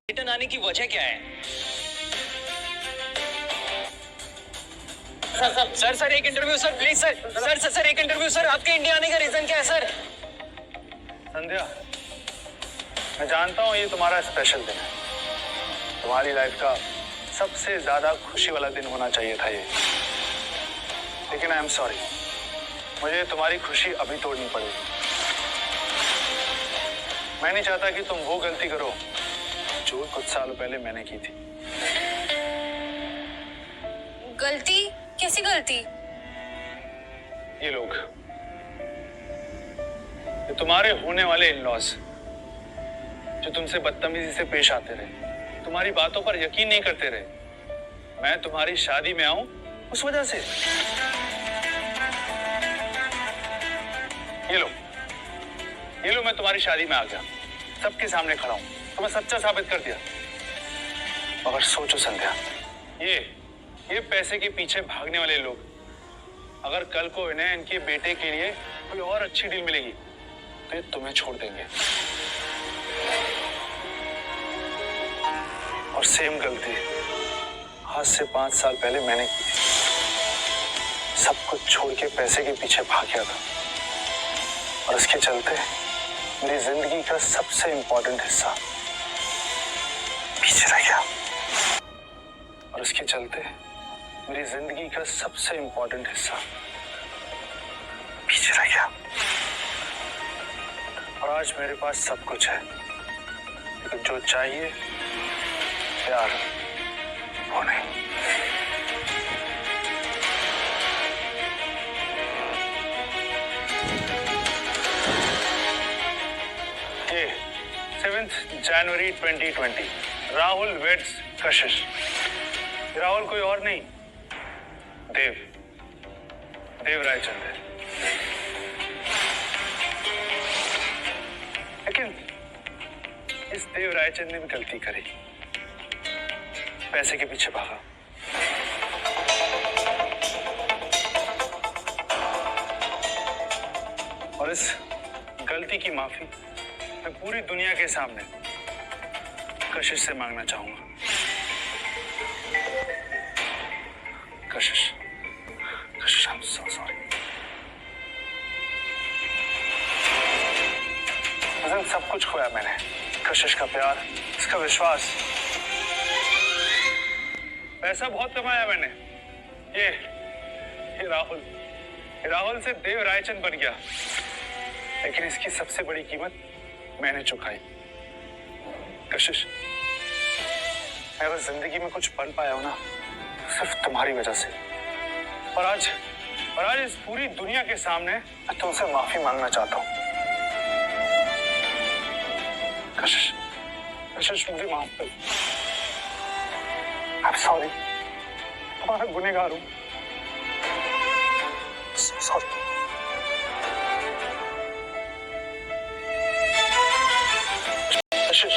रिटर्न आने की वजह क्या है? सर एक इंटरव्यू सर, प्लीज सर एक इंटरव्यू सर। आपके इंडिया आने का रीजन क्या है सर? संध्या, मैं जानता हूँ ये तुम्हारा स्पेशल दिन है, तुम्हारी लाइफ का सबसे ज्यादा खुशी वाला दिन होना चाहिए था ये, लेकिन आई एम सॉरी, मुझे तुम्हारी खुशी अभी तोड़नी पड़ेगी। मैं नहीं चाहता कि तुम वो गलती करो जो कुछ साल पहले मैंने की थी। गलती? कैसी गलती? ये लोग, ये तुम्हारे होने वाले इन-लॉज जो तुमसे बदतमीजी से पेश आते रहे, तुम्हारी बातों पर यकीन नहीं करते रहे। मैं तुम्हारी शादी में आऊं उस वजह से। ये लो मैं तुम्हारी शादी में आ गया, सबके सामने खड़ा हूं, तुम्हें सच्चा साबित कर दिया। मगर सोचो संध्या, ये पैसे के पीछे भागने वाले लोग, अगर कल को इन्हें इनके बेटे के लिए कोई और अच्छी डील मिलेगी तो ये तुम्हें छोड़ देंगे। और सेम गलती आज से 5 साल पहले मैंने की थी। सब कुछ छोड़ के पैसे के पीछे भाग गया था, और इसके चलते मेरी जिंदगी का सबसे इंपॉर्टेंट हिस्सा पीछे रह गया। और इसके चलते मेरी जिंदगी का सबसे इंपॉर्टेंट हिस्सा पीछे रह गया। और आज मेरे पास सब कुछ है, लेकिन जो चाहिए प्यार, वो नहीं। ये 7 जनवरी 2020 राहुल वेड्स कशिश। राहुल कोई और नहीं, देव रायचंद है। लेकिन इस देव रायचंद ने भी गलती करी, पैसे के पीछे भागा। और इस गलती की माफी मैं पूरी दुनिया के सामने कशिश से मांगना चाहूंगा। कशिश, आई एम सो सॉरी। सब कुछ खोया मैंने, कशिश का प्यार, इसका विश्वास, पैसा बहुत कमाया मैंने। ये राहुल से देव रायचंद बन गया, लेकिन इसकी सबसे बड़ी कीमत मैंने चुकाई। कशिश, मैं अगर जिंदगी में कुछ बन पाया हूं ना, सिर्फ तुम्हारी वजह से। और आज इस पूरी दुनिया के सामने मैं तुमसे माफी मांगना चाहता हूं। कशिश मुझे माफ कर। आई एम सॉरी, तुम्हारा गुनहगार हूं। सॉरी। कशिश,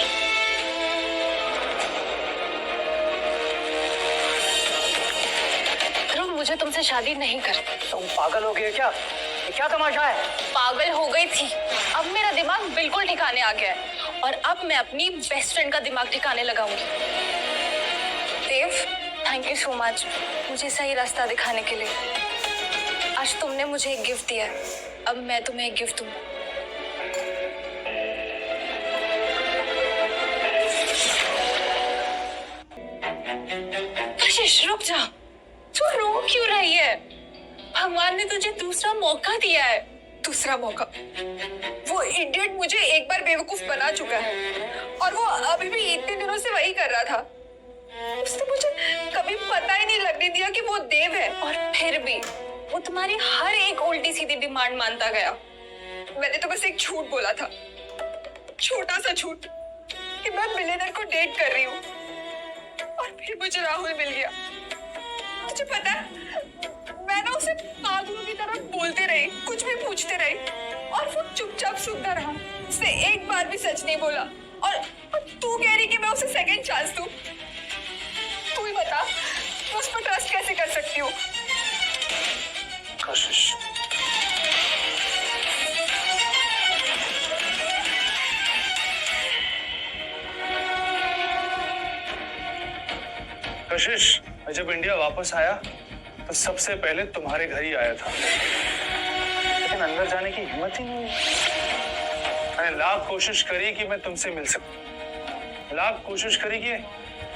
मुझे तुमसे शादी नहीं करनी। तुम पागल हो गए क्या? ये क्या तमाशा है? पागल हो गई थी, अब मेरा दिमाग बिल्कुल ठिकाने आ गया है, और अब मैं अपनी बेस्ट फ्रेंड का दिमाग ठिकाने लगाऊंगी। देव, थैंक यू सो मच मुझे सही रास्ता दिखाने के लिए। आज तुमने मुझे एक गिफ्ट दिया है, अब मैं तुम्हें एक गिफ्ट दूँ। कशिश, रुक जा, तू रो क्यों रही है? भगवान ने तुझे दूसरा मौका दिया है। दूसरा मौका? वो वो इडियट मुझे एक बार बेवकूफ बना चुका है और वो अभी भी इतने दिनों से वही कर रहा था। उसने मुझे कभी पता ही नहीं लगने दिया कि वो देव है। और फिर भी वो तुम्हारी हर एक उल्टी सीधी डिमांड मानता गया। मैंने तो बस एक झूठ बोला था, छोटा सा झूठ, कि मैं मिलियनर को डेट कर रही हूँ, और फिर मुझे राहुल मिल गया। तुझे पता है, मैं ना उसे पागलों की तरह बोलते रही, कुछ भी पूछते रही, और वो चुपचाप सुनता रहा। उसने एक बार भी सच नहीं बोला। और तू कह रही कि मैं उसे सेकंड चांस दूं? तू ही बता, मैं उस पर ट्रस्ट कैसे कर सकती हूँ? कशिश, कशिश, मैं जब इंडिया वापस आया तो सबसे पहले तुम्हारे घर ही आया था, लेकिन अंदर जाने की हिम्मत ही नहीं। मैंने लाख कोशिश करी कि मैं तुमसे मिल सकूं, लाख कोशिश करी कि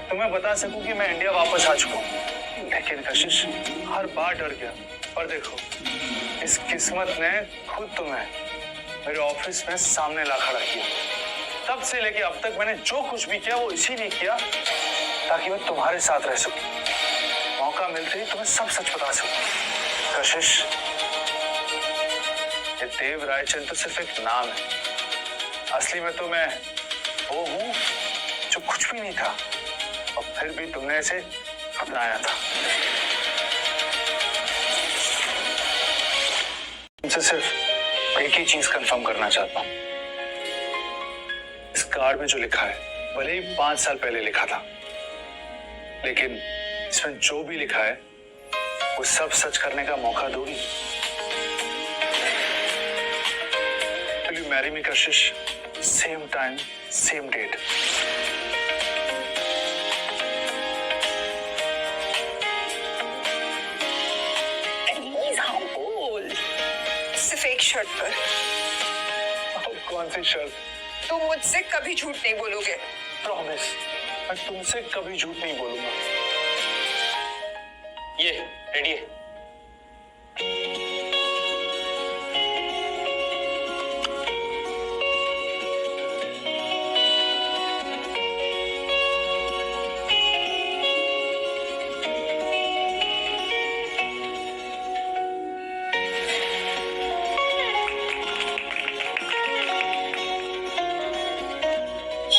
तुम्हें बता सकूं कि मैं इंडिया वापस आ चुका हूं, लेकिन कशिश हर बार डर गया। और देखो, इस किस्मत ने खुद तुम्हें मेरे ऑफिस में सामने ला खड़ा किया। तब से लेके अब तक मैंने जो कुछ भी किया वो इसीलिए किया ताकि मैं तुम्हारे साथ रह सकूं, मौका मिलते ही तुम्हें सब सच बता सकूं। कशिश, ये देव रायचंद तो सिर्फ एक नाम है, असली में तो मैं वो हूं जो कुछ भी नहीं था, और फिर भी तुमने इसे अपनाया था। तुमसे सिर्फ एक ही चीज कंफर्म करना चाहता हूं। इस कार्ड में जो लिखा है, भले ही 5 साल पहले लिखा था, लेकिन इसमें जो भी लिखा है वो सब सच करने का मौका दोगी। Will you marry me, Kashish? Same time, same date. Please, how old? सिर्फ एक शर्त पर। कौन सी शर्त? तुम मुझसे कभी झूठ नहीं बोलोगे। प्रॉमिस, मैं तुमसे कभी झूठ नहीं बोलूंगा। ये रेडी है।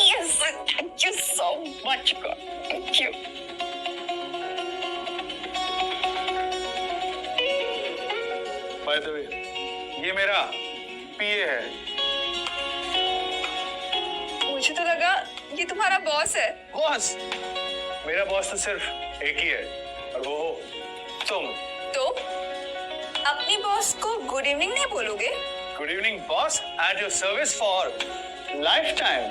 Yes, thank you so much, God. Thank you. By the way, ये मेरा पीए है। मुझे तो लगा ये तुम्हारा बॉस है। बॉस? मेरा बॉस तो सिर्फ एक ही है, और वो हो तुम। तो अपनी बॉस को गुड इवनिंग नहीं बोलोगे? Good evening boss, at your service for lifetime.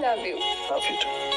Love you. Love you to.